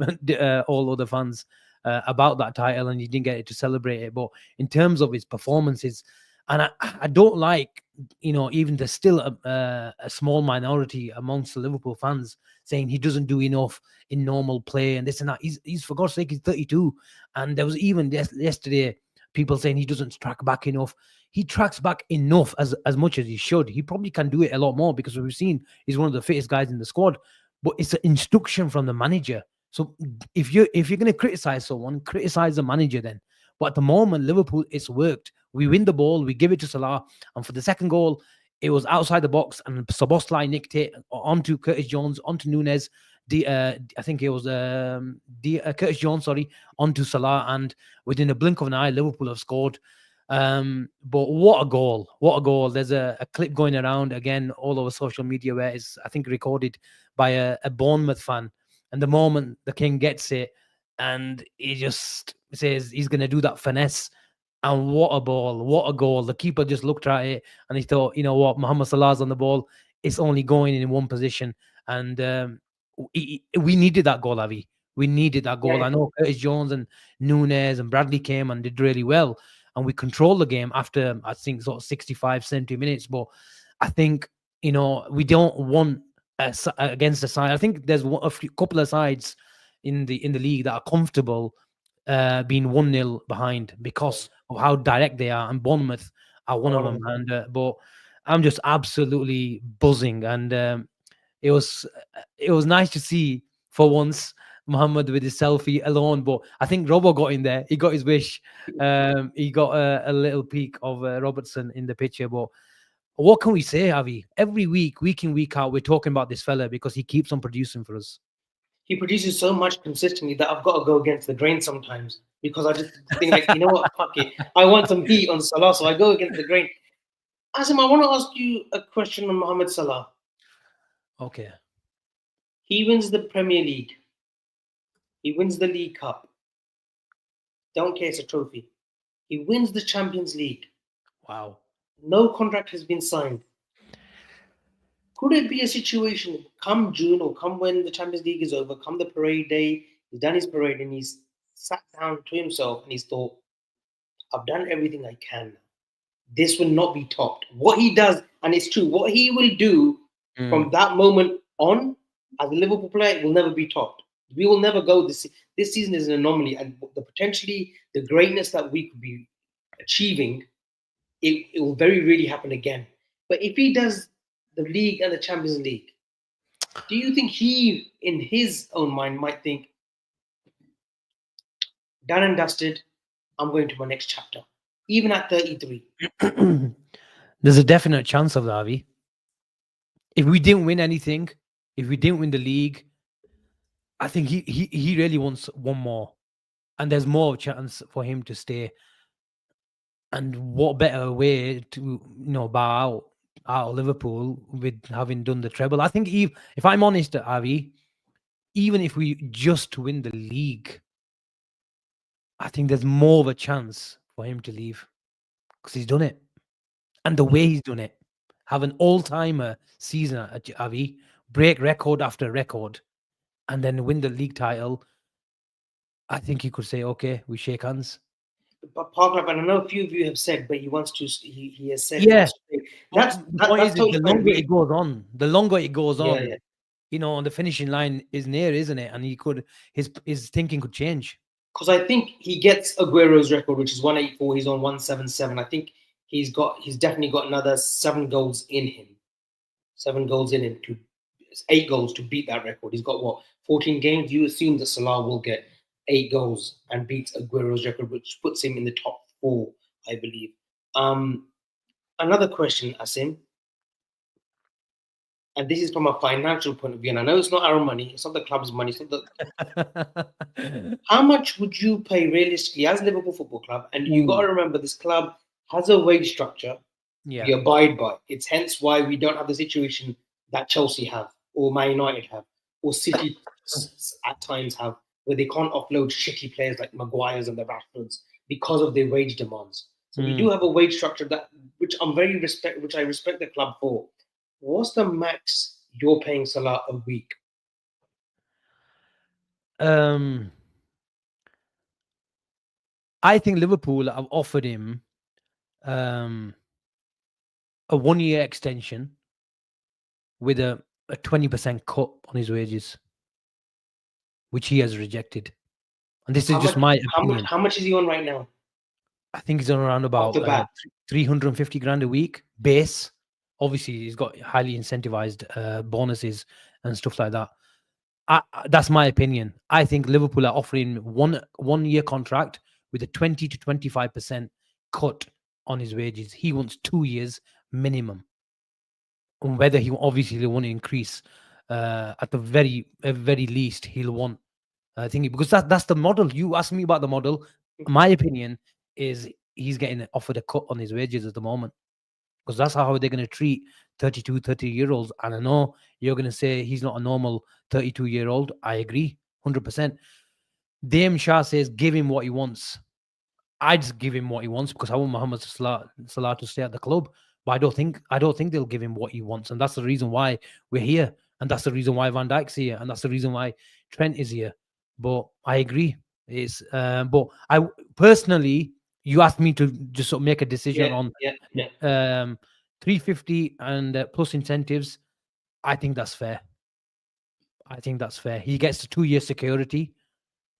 [SPEAKER 1] all other fans about that title, and he didn't get it to celebrate it. But in terms of his performances, and I don't like, even there's still a small minority amongst the Liverpool fans saying he doesn't do enough in normal play and this and that. He's for God's sake, he's 32, and there was even yesterday people saying he doesn't track back enough. He tracks back enough as much as he should. He probably can do it a lot more because we've seen he's one of the fittest guys in the squad. But it's an instruction from the manager. So if you're going to criticize someone, criticize the manager then. But at the moment, Liverpool, it's worked. We win the ball, we give it to Salah, and for the second goal, it was outside the box, and Szoboszlai nicked it onto Curtis Jones, onto Nunes. I think it was Curtis Jones, onto Salah, and within a blink of an eye, Liverpool have scored. But what a goal! What a goal! There's a clip going around again all over social media where it's, I think, recorded by a Bournemouth fan. And the moment the King gets it, and he just says he's going to do that finesse. And what a ball, what a goal. The keeper just looked at it and he thought, you know what, Mohamed Salah's on the ball. It's only going in one position. And we needed that goal, Avi. We needed that goal.
[SPEAKER 2] Yeah.
[SPEAKER 1] I know Curtis Jones and Nunes and Bradley came and did really well. And we controlled the game after, I think, sort of 65, 70 minutes. But I think, we don't want against the side. I think there's a couple of sides in the league that are comfortable being 1-0 behind because of how direct they are, and Bournemouth are one of them. And but I'm just absolutely buzzing, and it was nice to see for once Mohamed with his selfie alone. But I think Robbo got in there. He got his wish. He got a little peek of Robertson in the picture. But what can we say, Avi? Every week in, week out, we're talking about this fella because he keeps on producing for us.
[SPEAKER 2] He produces so much consistently that I've got to go against the grain sometimes because I just think, like, you know what, fuck it. I want some heat on Salah, so I go against the grain. Asim, I want to ask you a question on Mohamed Salah.
[SPEAKER 1] Okay.
[SPEAKER 2] He wins the Premier League. He wins the League Cup. Don't care, it's a trophy. He wins the Champions League.
[SPEAKER 1] Wow.
[SPEAKER 2] No contract has been signed. Could it be a situation come June or come when the Champions League is over, come the parade day, he's done his parade and he's sat down to himself and he's thought, I've done everything I can. This will not be topped. What he does, and it's true, what he will do from that moment on as a Liverpool player will never be topped. We will never go this season is an anomaly, and potentially the greatness that we could be achieving, it will very rarely happen again. But if he does the league and the Champions League, do you think he, in his own mind, might think, done and dusted, I'm going to my next chapter, even at 33?
[SPEAKER 1] There's a definite chance of that, Avi. If we didn't win anything, if we didn't win the league, I think he really wants one more, and there's more chance for him to stay. And what better way to bow out of Liverpool with having done the treble? I think if I'm honest, Avi, even if we just win the league, I think there's more of a chance for him to leave because he's done it, and the way he's done it, have an all-timer season at Avi, break record after record, and then win the league title. I think he could say, "Okay, we shake hands."
[SPEAKER 2] But Parker, and I know a few of you have said, but he wants to. He has said,
[SPEAKER 1] Yeah.
[SPEAKER 2] That's totally
[SPEAKER 1] the
[SPEAKER 2] fine.
[SPEAKER 1] longer it goes on,
[SPEAKER 2] Yeah.
[SPEAKER 1] on the finishing line is near, isn't it? And he could his thinking could change.
[SPEAKER 2] Because I think he gets Aguero's record, which is 184. He's on 177. I think he's definitely got another 7 goals in him. 7 goals in him to 8 goals to beat that record. He's got what, 14 games? You assume that Salah will get 8 goals and beats Aguero's record, which puts him in the top 4, I believe. Another question, Asim. and this is from a financial point of view, and I know it's not our money, it's not the club's money, it's not the. How much would you pay realistically as Liverpool Football Club? And you got to remember, this club has a wage structure
[SPEAKER 1] Yeah.
[SPEAKER 2] we abide by. It's hence why we don't have the situation that Chelsea have, or Man United have, or City at times have, where they can't offload shitty players like Maguire's and the Rashfords because of their wage demands. So we do have a wage structure that, which I respect the club for. What's the max you're paying Salah a week?
[SPEAKER 1] I think Liverpool have offered him a 1-year extension with a 20% cut on his wages, which he has rejected. And this is just my opinion.
[SPEAKER 2] How much is he on right now?
[SPEAKER 1] I think he's on around about 350 grand a week base. Obviously, he's got highly incentivized bonuses and stuff like that. That's my opinion. I think Liverpool are offering one-year contract with a 20 to 25% cut on his wages. He wants 2 years minimum. And whether he obviously want to increase, at the very least, he'll want. I think because that's the model. You asked me about the model. My opinion is he's getting offered a cut on his wages at the moment, because that's how they're going to treat 32, 30-year-olds. And I know you're going to say he's not a normal 32-year-old. I agree 100%. Dame Shah says give him what he wants. I just give him what he wants because I want Mohamed Salah to stay at the club. But I don't think they'll give him what he wants, and that's the reason why we're here, and that's the reason why Van Dijk's here, and that's the reason why Trent is here. But I agree. But I personally, you asked me to just sort of make a decision on 350 and plus incentives. I think that's fair. He gets the 2-year security,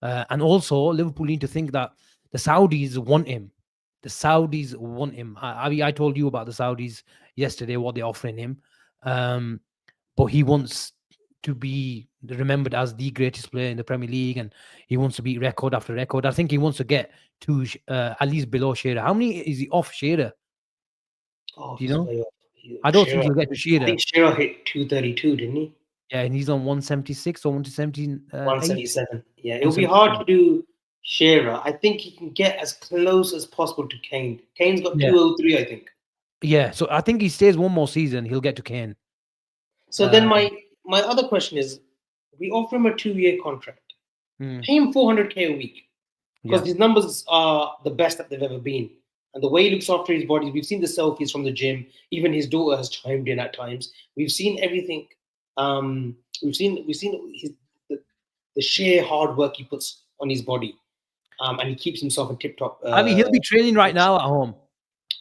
[SPEAKER 1] and also Liverpool need to think that the Saudis want him. I told you about the Saudis yesterday, what they're offering him. But he wants to be remembered as the greatest player in the Premier League, and he wants to beat record after record. I think he wants to get to at least below Shearer. How many is he off Shearer? Do you know? I don't think he'll get to Shearer.
[SPEAKER 2] I think Shearer hit 232, didn't he?
[SPEAKER 1] Yeah, and he's on 176 or 170.
[SPEAKER 2] 177. Yeah, it'll be hard to do Shearer. I think he can get as close as possible to Kane. Kane's got 203, I think.
[SPEAKER 1] Yeah, so I think he stays one more season, he'll get to Kane.
[SPEAKER 2] So then my other question is, we offer him a 2-year contract. Pay him 400k a week, because his numbers are the best that they've ever been. And the way he looks after his body, we've seen the selfies from the gym. Even his daughter has chimed in at times. We've seen everything. We've seen the sheer hard work he puts on his body, and he keeps himself in tip-top.
[SPEAKER 1] I mean, he'll be training right now at home.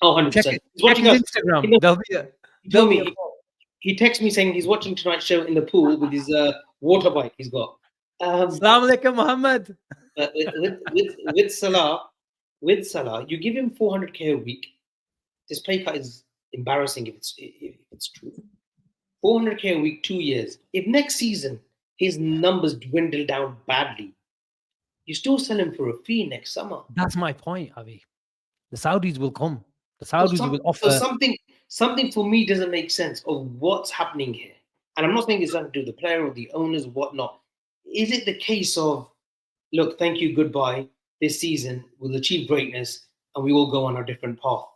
[SPEAKER 2] Oh, 100%.
[SPEAKER 1] Check his Instagram.
[SPEAKER 2] He texts me saying he's watching tonight's show in the pool with his water bike he's got.
[SPEAKER 1] Assalamu alaikum, Mohammed.
[SPEAKER 2] With Salah, you give him 400k a week. This pay cut is embarrassing if it's true. 400k a week, 2 years. If next season his numbers dwindle down badly, you still sell him for a fee next summer.
[SPEAKER 1] That's my point, Avi. The Saudis will come. The Saudis will offer.
[SPEAKER 2] So something for me doesn't make sense of what's happening here. And I'm not saying it's nothing to do with the player or the owners, whatnot. Is it the case of, look, thank you, goodbye, this season we'll achieve greatness and we all go on a different path?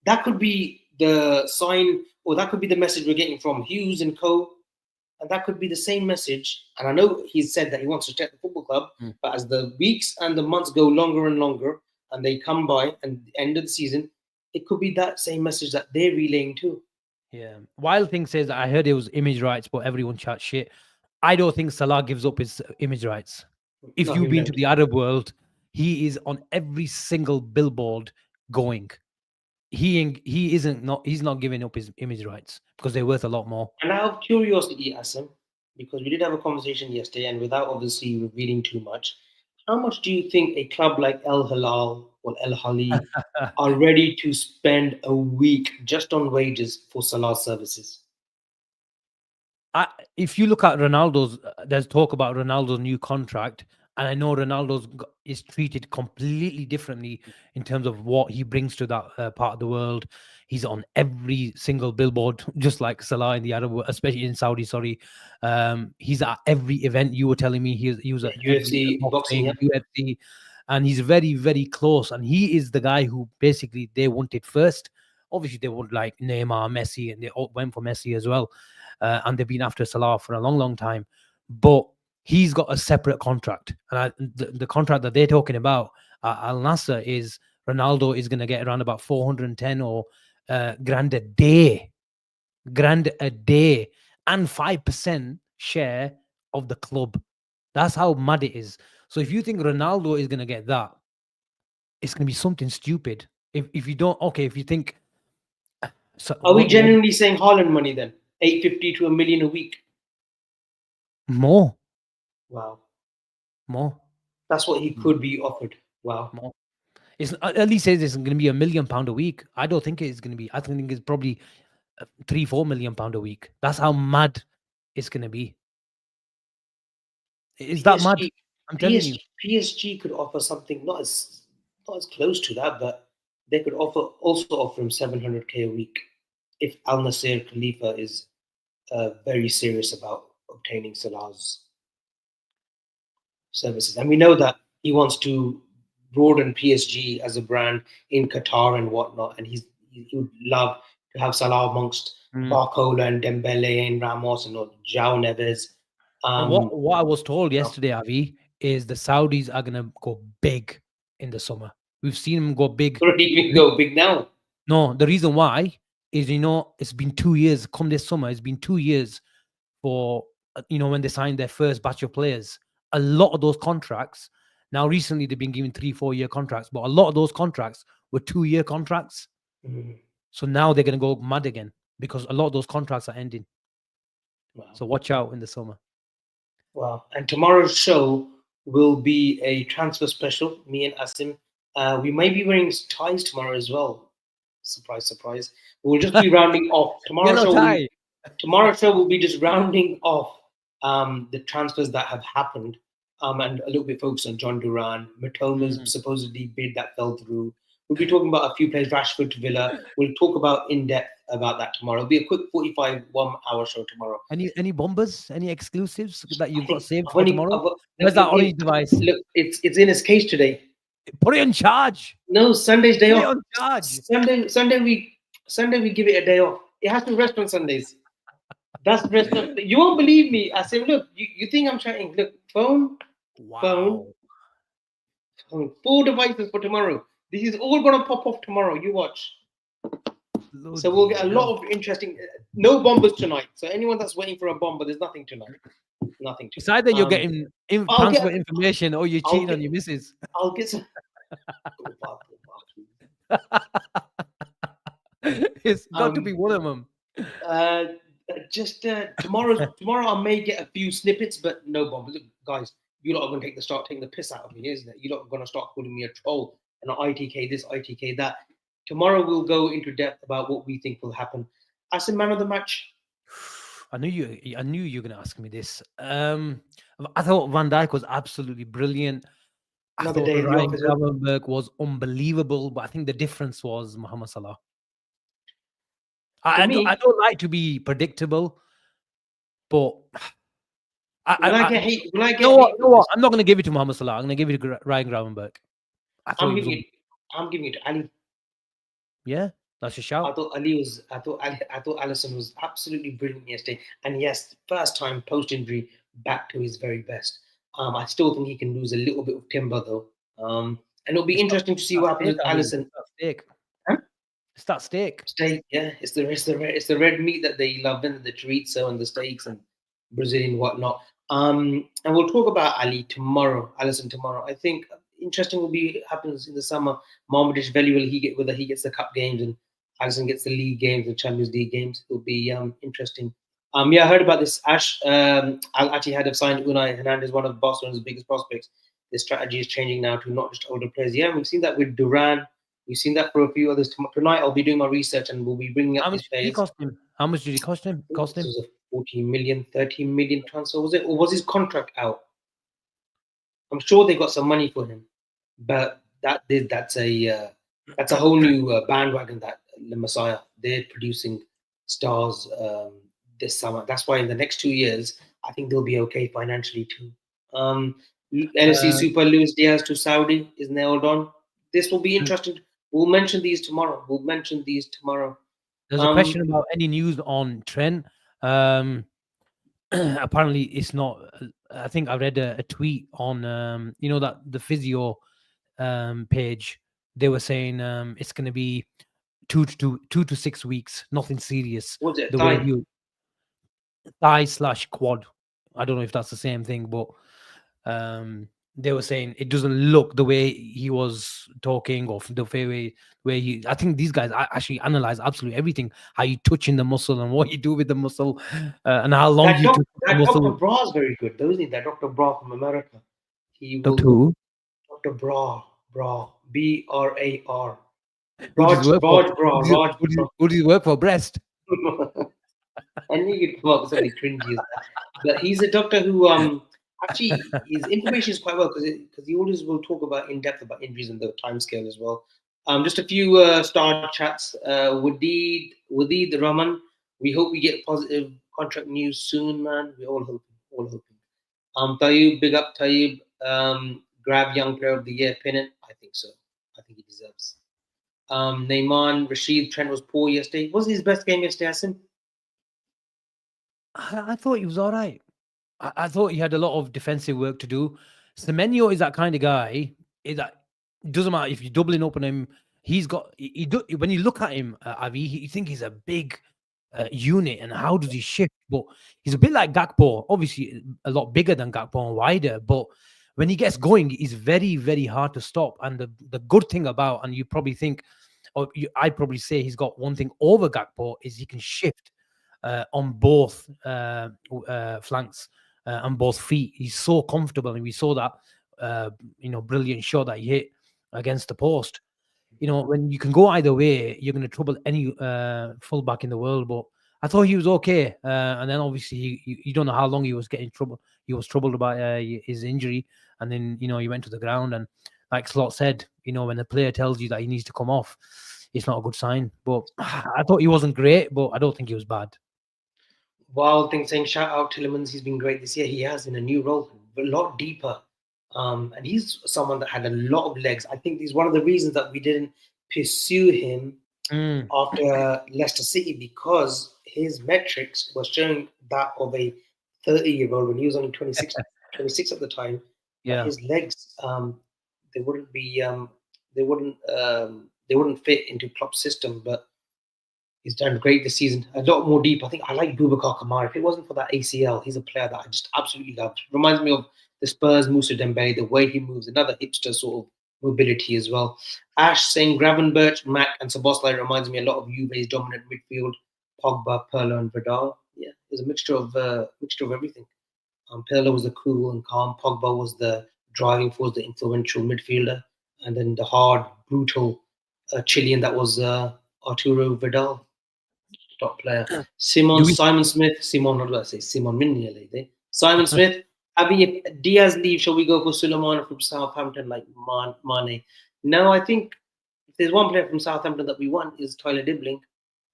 [SPEAKER 2] That could be the sign, or that could be the message we're getting from Hughes and co. And that could be the same message. And I know he's said that he wants to protect the football club, but as the weeks and the months go longer and longer, and they come by and the end of the season, it could be that same message that they're relaying too.
[SPEAKER 1] Yeah. Wild Thing says, I heard it was image rights, but everyone chats shit. I don't think Salah gives up his image rights. If you've been to the Arab world, he is on every single billboard going. He's not giving up his image rights because they're worth a lot more.
[SPEAKER 2] And out of curiosity, Asim, because we did have a conversation yesterday, and without obviously revealing too much, how much do you think a club like Al Hilal or Al Ahly are ready to spend a week just on wages for Salah's services?
[SPEAKER 1] If you look at Ronaldo's, there's talk about Ronaldo's new contract. And I know is treated completely differently in terms of what he brings to that part of the world. He's on every single billboard, just like Salah in the Arab world, especially in Saudi. Sorry, he's at every event. You were telling me he was at every
[SPEAKER 2] UFC boxing, yeah.
[SPEAKER 1] UFC, and he's very, very close. And he is the guy who basically they wanted first. Obviously, they would like Neymar, Messi, and they all went for Messi as well. And they've been after Salah for a long, long time. But he's got a separate contract. And the contract that they're talking about, Al Nasser, is Ronaldo is going to get around about 410 or grand a day. Grand a day. And 5% share of the club. That's how mad it is. So if you think Ronaldo is going to get that, it's going to be something stupid. If you don't, okay, if you think... So
[SPEAKER 2] Are we genuinely saying Haaland money then? 850 to $1 million a week?
[SPEAKER 1] More.
[SPEAKER 2] Wow.
[SPEAKER 1] More.
[SPEAKER 2] That's what he could be offered. Wow.
[SPEAKER 1] More. It's at least says it's going to be £1 million a week. I don't think it's going to be. I think it's probably £3-4 million a week. That's how mad it's going to be. Is that mad? I'm telling you.
[SPEAKER 2] PSG could offer something not as close to that, but they could also offer him 700k a week if Al Nasser Khalifa is very serious about obtaining Salah's services. And we know that he wants to broaden PSG as a brand in Qatar and whatnot, and he would love to have Salah amongst Barcola and Dembele and Ramos and João Neves.
[SPEAKER 1] What I was told yesterday, Avi, is the Saudis are gonna go big in the summer. We've seen them go big.
[SPEAKER 2] Already go big now.
[SPEAKER 1] No, the reason why is it's been 2 years. Come this summer, it's been 2 years for when they signed their first batch of players. A lot of those contracts. Now, recently they've been given 3-4 year contracts, but a lot of those contracts were 2-year contracts.
[SPEAKER 2] Mm-hmm.
[SPEAKER 1] So now they're going to go mad again because a lot of those contracts are ending. Wow. So watch out in the summer.
[SPEAKER 2] Wow. And tomorrow's show will be a transfer special. Me and Asim. We may be wearing ties tomorrow as well. Surprise, surprise. We'll just be rounding off. Tomorrow's show will be just rounding off the transfers that have happened. And a little bit focused on John Duran. Matoma's supposedly bid that fell through. We'll be talking about a few players, Rashford to Villa. We'll talk about in depth about that tomorrow. It'll be a quick 45 1-hour show tomorrow.
[SPEAKER 1] Any bombers, any exclusives that you've got saved for tomorrow? Where's that orange device?
[SPEAKER 2] Look, it's in his case today.
[SPEAKER 1] Put it on charge.
[SPEAKER 2] No, Sunday's day off.
[SPEAKER 1] Put it on charge.
[SPEAKER 2] Sunday we give it a day off. It has to rest on Sundays. That's the rest of. You won't believe me. I say, look, you think I'm chatting? Look, phone. 4 devices for tomorrow. This is all gonna pop off tomorrow. You watch. Lord, so we'll get a lot of interesting. No bombers tonight. So anyone that's waiting for a bomber, there's nothing tonight. Nothing.
[SPEAKER 1] It's either you're getting transfer information or you're cheating on your missus.
[SPEAKER 2] I'll get some.
[SPEAKER 1] It's got to be one of them.
[SPEAKER 2] Tomorrow I may get a few snippets, but no bombers. Look, guys, you lot are going to start taking the piss out of me, isn't it? You lot are going to start calling me a troll and an ITK this, ITK that. Tomorrow we'll go into depth about what we think will happen. As a man of the match,
[SPEAKER 1] I knew you were going to ask me this. I thought Van Dijk was absolutely brilliant. I thought Gravenberch was unbelievable, but I think the difference was Mohamed Salah. I don't like to be predictable, but I'm not going to give it to Mohamed Salah. I'm going to give it to Ryan Gravenberch.
[SPEAKER 2] I'm giving it to Ali.
[SPEAKER 1] Yeah, that's a shout.
[SPEAKER 2] I thought Alisson was absolutely brilliant yesterday, and yes, first time post injury back to his very best. I still think he can lose a little bit of timber though, and it'll be interesting to see what happens with Alisson.
[SPEAKER 1] It's that steak.
[SPEAKER 2] Steak, yeah. It's the red meat that they love, and the chorizo and the steaks and Brazilian whatnot. And we'll talk about Alisson tomorrow. I think interesting will be happens in the summer. Mohamed Salah whether he gets the cup games and Alisson gets the league games and Champions League games. It'll be interesting. I heard about this. Al Ittihad have signed Unai Hernandez, one of Barcelona's biggest prospects. The strategy is changing now to not just older players. Yeah, we've seen that with Duran. We've seen that for a few others. Tonight I'll be doing my research and we'll be bringing up
[SPEAKER 1] How much did he cost him? How much did he cost him?
[SPEAKER 2] It was a 14 million, 13 million transfer, was it? Or was his contract out? I'm sure they got some money for him, but that's a whole new bandwagon that the Messiah. They're producing stars this summer. That's why in the next 2 years, I think they'll be okay financially too. LSE
[SPEAKER 1] Uh,
[SPEAKER 2] Super Luis Diaz to Saudi is nailed on. This will be interesting. We'll mention these tomorrow.
[SPEAKER 1] there's a
[SPEAKER 2] Um,
[SPEAKER 1] question about any news on Trent. Um, apparently, it's not. I think I read a tweet on that the physio page. They were saying it's going to be 2 to 6 weeks, nothing serious.
[SPEAKER 2] what's it?
[SPEAKER 1] The way
[SPEAKER 2] Thai.
[SPEAKER 1] you thigh/quad. I don't know if that's the same thing, but they were saying it doesn't look the way he was talking or the way where he. I think these guys actually analyze absolutely everything: how you touching the muscle and what you do with the muscle, and how long
[SPEAKER 2] That
[SPEAKER 1] you
[SPEAKER 2] doc,
[SPEAKER 1] touch the
[SPEAKER 2] that Dr.
[SPEAKER 1] muscle.
[SPEAKER 2] Bra is very good, doesn't he? That Dr. Bra from America. He
[SPEAKER 1] The
[SPEAKER 2] will
[SPEAKER 1] two
[SPEAKER 2] Dr. Bra, Brar.
[SPEAKER 1] who does work for
[SPEAKER 2] Raj Bra.
[SPEAKER 1] who does work for breast.
[SPEAKER 2] I knew you'd come up with something cringy as that. But he's a doctor who actually his information is quite well because he always will talk about in depth about injuries and the time scale as well. Just a few star chats. Wadeed Rahman. We hope we get positive contract news soon, man. We're all hoping. All hoping. Tayyib, big up Tayyib. Grab Young Player of the Year pennant. I think so. I think he deserves. Neyman, Rashid, Trent was poor yesterday. Wasn't his best game yesterday, Asim?
[SPEAKER 1] I thought he was all right. I thought he had a lot of defensive work to do. Semenyo is that kind of guy. Is that doesn't matter if you're doubling up on him. He's got when you look at him, Avi, you think he's a big unit, and how does he shift? But he's a bit like Gakpo, obviously a lot bigger than Gakpo and wider. But when he gets going, he's very, very hard to stop. And the good thing about, and you probably think, I'd probably say he's got one thing over Gakpo is he can shift on both flanks and both feet. He's so comfortable, and we saw that brilliant shot that he hit against the post. When you can go either way, you're going to trouble any fullback in the world. But I thought he was okay, and then obviously you don't know how long he was getting trouble. He was troubled about his injury, and then he went to the ground. And like Slot said, when a player tells you that he needs to come off, it's not a good sign. But I thought he wasn't great, but I don't think he was bad.
[SPEAKER 2] Wild thing saying shout out Tillemans. He's been great this year. He has in a new role, a lot deeper. And he's someone that had a lot of legs. I think he's one of the reasons that we didn't pursue him after Leicester City because his metrics were showing that of a 30-year-old when he was only 26 at the time.
[SPEAKER 1] Yeah.
[SPEAKER 2] His legs, they wouldn't be, they wouldn't fit into Klopp's system. But he's done great this season. A lot more deep. I think I like Boubacar Kamara. If it wasn't for that ACL, he's a player that I just absolutely love. Reminds me of the Spurs, Moussa Dembele, the way he moves, another hipster sort of mobility as well. Ash saying Gravenberch, Mac, and Szoboszlai reminds me a lot of Juve's dominant midfield. Pogba, Pirlo, and Vidal. Yeah, there's a mixture of everything. Pirlo was the cool and calm. Pogba was the driving force, the influential midfielder, and then the hard, brutal Chilean that was Arturo Vidal. Top player. Simon Smith. Simon Mignolet. Simon Smith. Abby, if Diaz leaves, shall we go for Suleiman from Southampton like Mane? No, I think if there's one player from Southampton that we want is Tyler Dibling.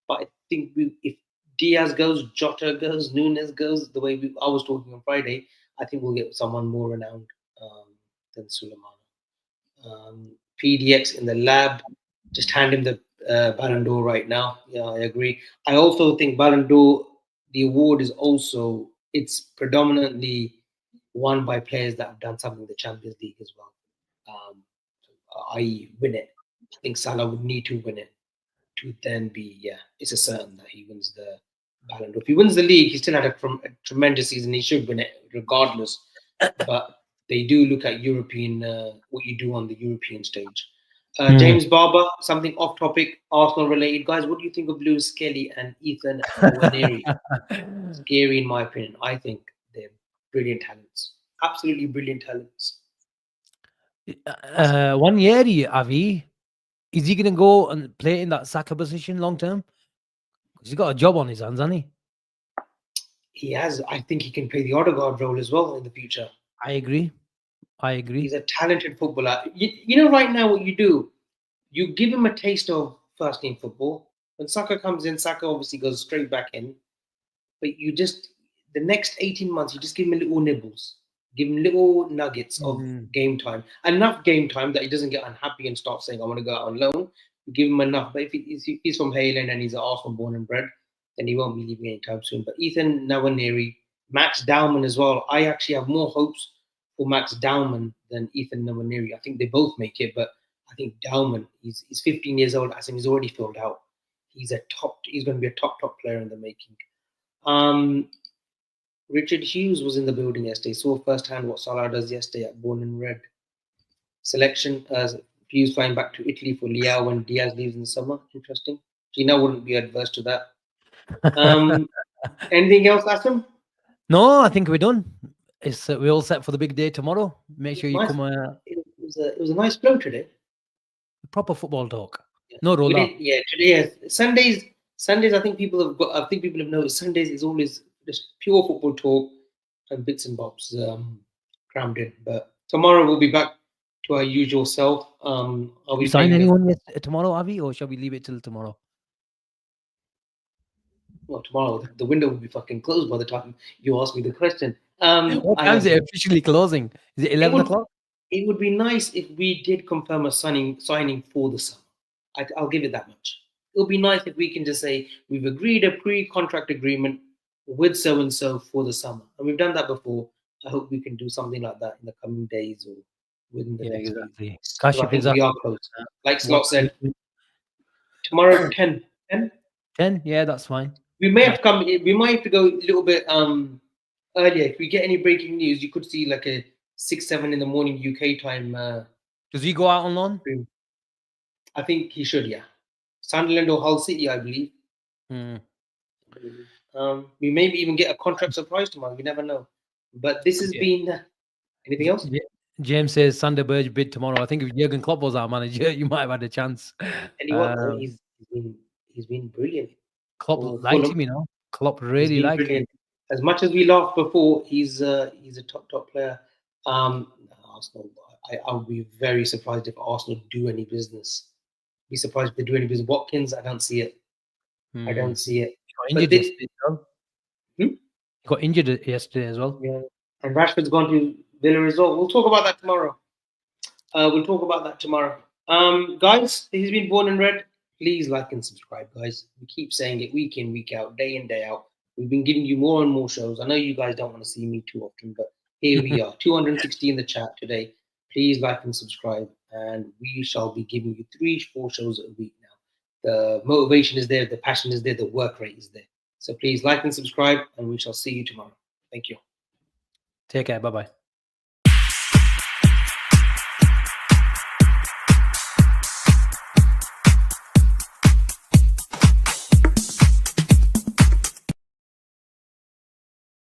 [SPEAKER 2] But I think if Diaz goes, Jota goes, Nunes goes, the way I was talking on Friday, I think we'll get someone more renowned than Suleiman. PDX in the lab. Just hand him the Ballon d'Or right now. Yeah, I agree. I also think Ballon d'Or, the award is also, it's predominantly won by players that have done something in the Champions League as well. I win it. I think Salah would need to win it to then be, it's a certain that he wins the Ballon d'Or. If he wins the league, he still had a tremendous season. He should win it regardless. But they do look at European, what you do on the European stage. James Barber, something off topic, Arsenal related. Guys, what do you think of Lewis Skelly and Ethan Nwaneri? Scary in my opinion. I think they're brilliant talents. Absolutely brilliant talents.
[SPEAKER 1] 1 year, Avi, is he going to go and play in that Saka position long term? Because he's got a job on his hands, hasn't he?
[SPEAKER 2] He has. I think he can play the Odegaard role as well in the future.
[SPEAKER 1] I agree. I agree.
[SPEAKER 2] He's a talented footballer. You know, right now, what you do, you give him a taste of first team football. When Saka comes in, Saka obviously goes straight back in. But you just, the next 18 months, you just give him little nibbles, give him little nuggets of game time. Enough game time that he doesn't get unhappy and start saying, I want to go out on loan. You give him enough. But if he's from Hayland and he's an Arsenal born and bred, then he won't be leaving anytime soon. But Ethan Nwaneri, Max Dowman as well. I actually have more hopes for Max Dowman than Ethan Nwaneri. I think they both make it, but I think Dowman, he's 15 years old. Asim, he's already filled out. He's going to be a top player in the making. Richard Hughes was in the building yesterday. Saw firsthand what Salah does yesterday at Born and Red. Selection as Hughes flying back to Italy for Liao when Diaz leaves in the summer. Interesting. Gina wouldn't be adverse to that. Anything else, Asim?
[SPEAKER 1] No, I think we're done. It's we're all set for the big day tomorrow. Make sure you come.
[SPEAKER 2] It was a nice flow today.
[SPEAKER 1] Proper football talk. No roll up.
[SPEAKER 2] Yeah, today. Sundays. I think people have noticed. Sundays is always just pure football talk and bits and bobs crammed in. But tomorrow we'll be back to our usual self. Are we
[SPEAKER 1] sign anyone tomorrow, Avi, or shall we leave it till tomorrow?
[SPEAKER 2] Well, tomorrow the window will be fucking closed by the time you ask me the question.
[SPEAKER 1] What time is it officially closing? Is it 11 o'clock?
[SPEAKER 2] It would be nice if we did confirm a signing for the summer. I'll give it that much. It'll be nice if we can just say we've agreed a pre-contract agreement with so-and-so for the summer. And we've done that before. I hope we can do something like that in the coming days or within the next week. We are close. Like Slot said, tomorrow 10.
[SPEAKER 1] 10? Yeah, that's fine.
[SPEAKER 2] We might have to go a little bit earlier. If we get any breaking news, you could see like a 6-7 in the morning UK time.
[SPEAKER 1] Does he go out on loan?
[SPEAKER 2] I think he should, yeah. Sunderland or Hull City, I believe. We maybe even get a contract surprise tomorrow. We never know. But this has been. Anything else?
[SPEAKER 1] James says Sander Berge bid tomorrow. I think if Jurgen Klopp was our manager, you might have had a chance.
[SPEAKER 2] He's been brilliant.
[SPEAKER 1] Klopp liked him, you know. Klopp really liked him.
[SPEAKER 2] As much as we laughed before, he's a top player. Arsenal. I would be very surprised if Arsenal do any business. Be surprised if they do any business. Watkins, I don't see it. I don't see it.
[SPEAKER 1] He got injured yesterday as well.
[SPEAKER 2] Yeah, and Rashford's gone to Villa as well. We'll talk about that tomorrow. Guys, he's been Born and Red. Please like and subscribe, guys. We keep saying it week in, week out, day in, day out. We've been giving you more and more shows. I know you guys don't want to see me too often, but here we are, 260 in the chat today. Please like and subscribe, and we shall be giving you 3-4 shows a week now. The motivation is there, the passion is there, the work rate is there. So please like and subscribe, and we shall see you tomorrow. Thank you.
[SPEAKER 1] Take care. Bye-bye.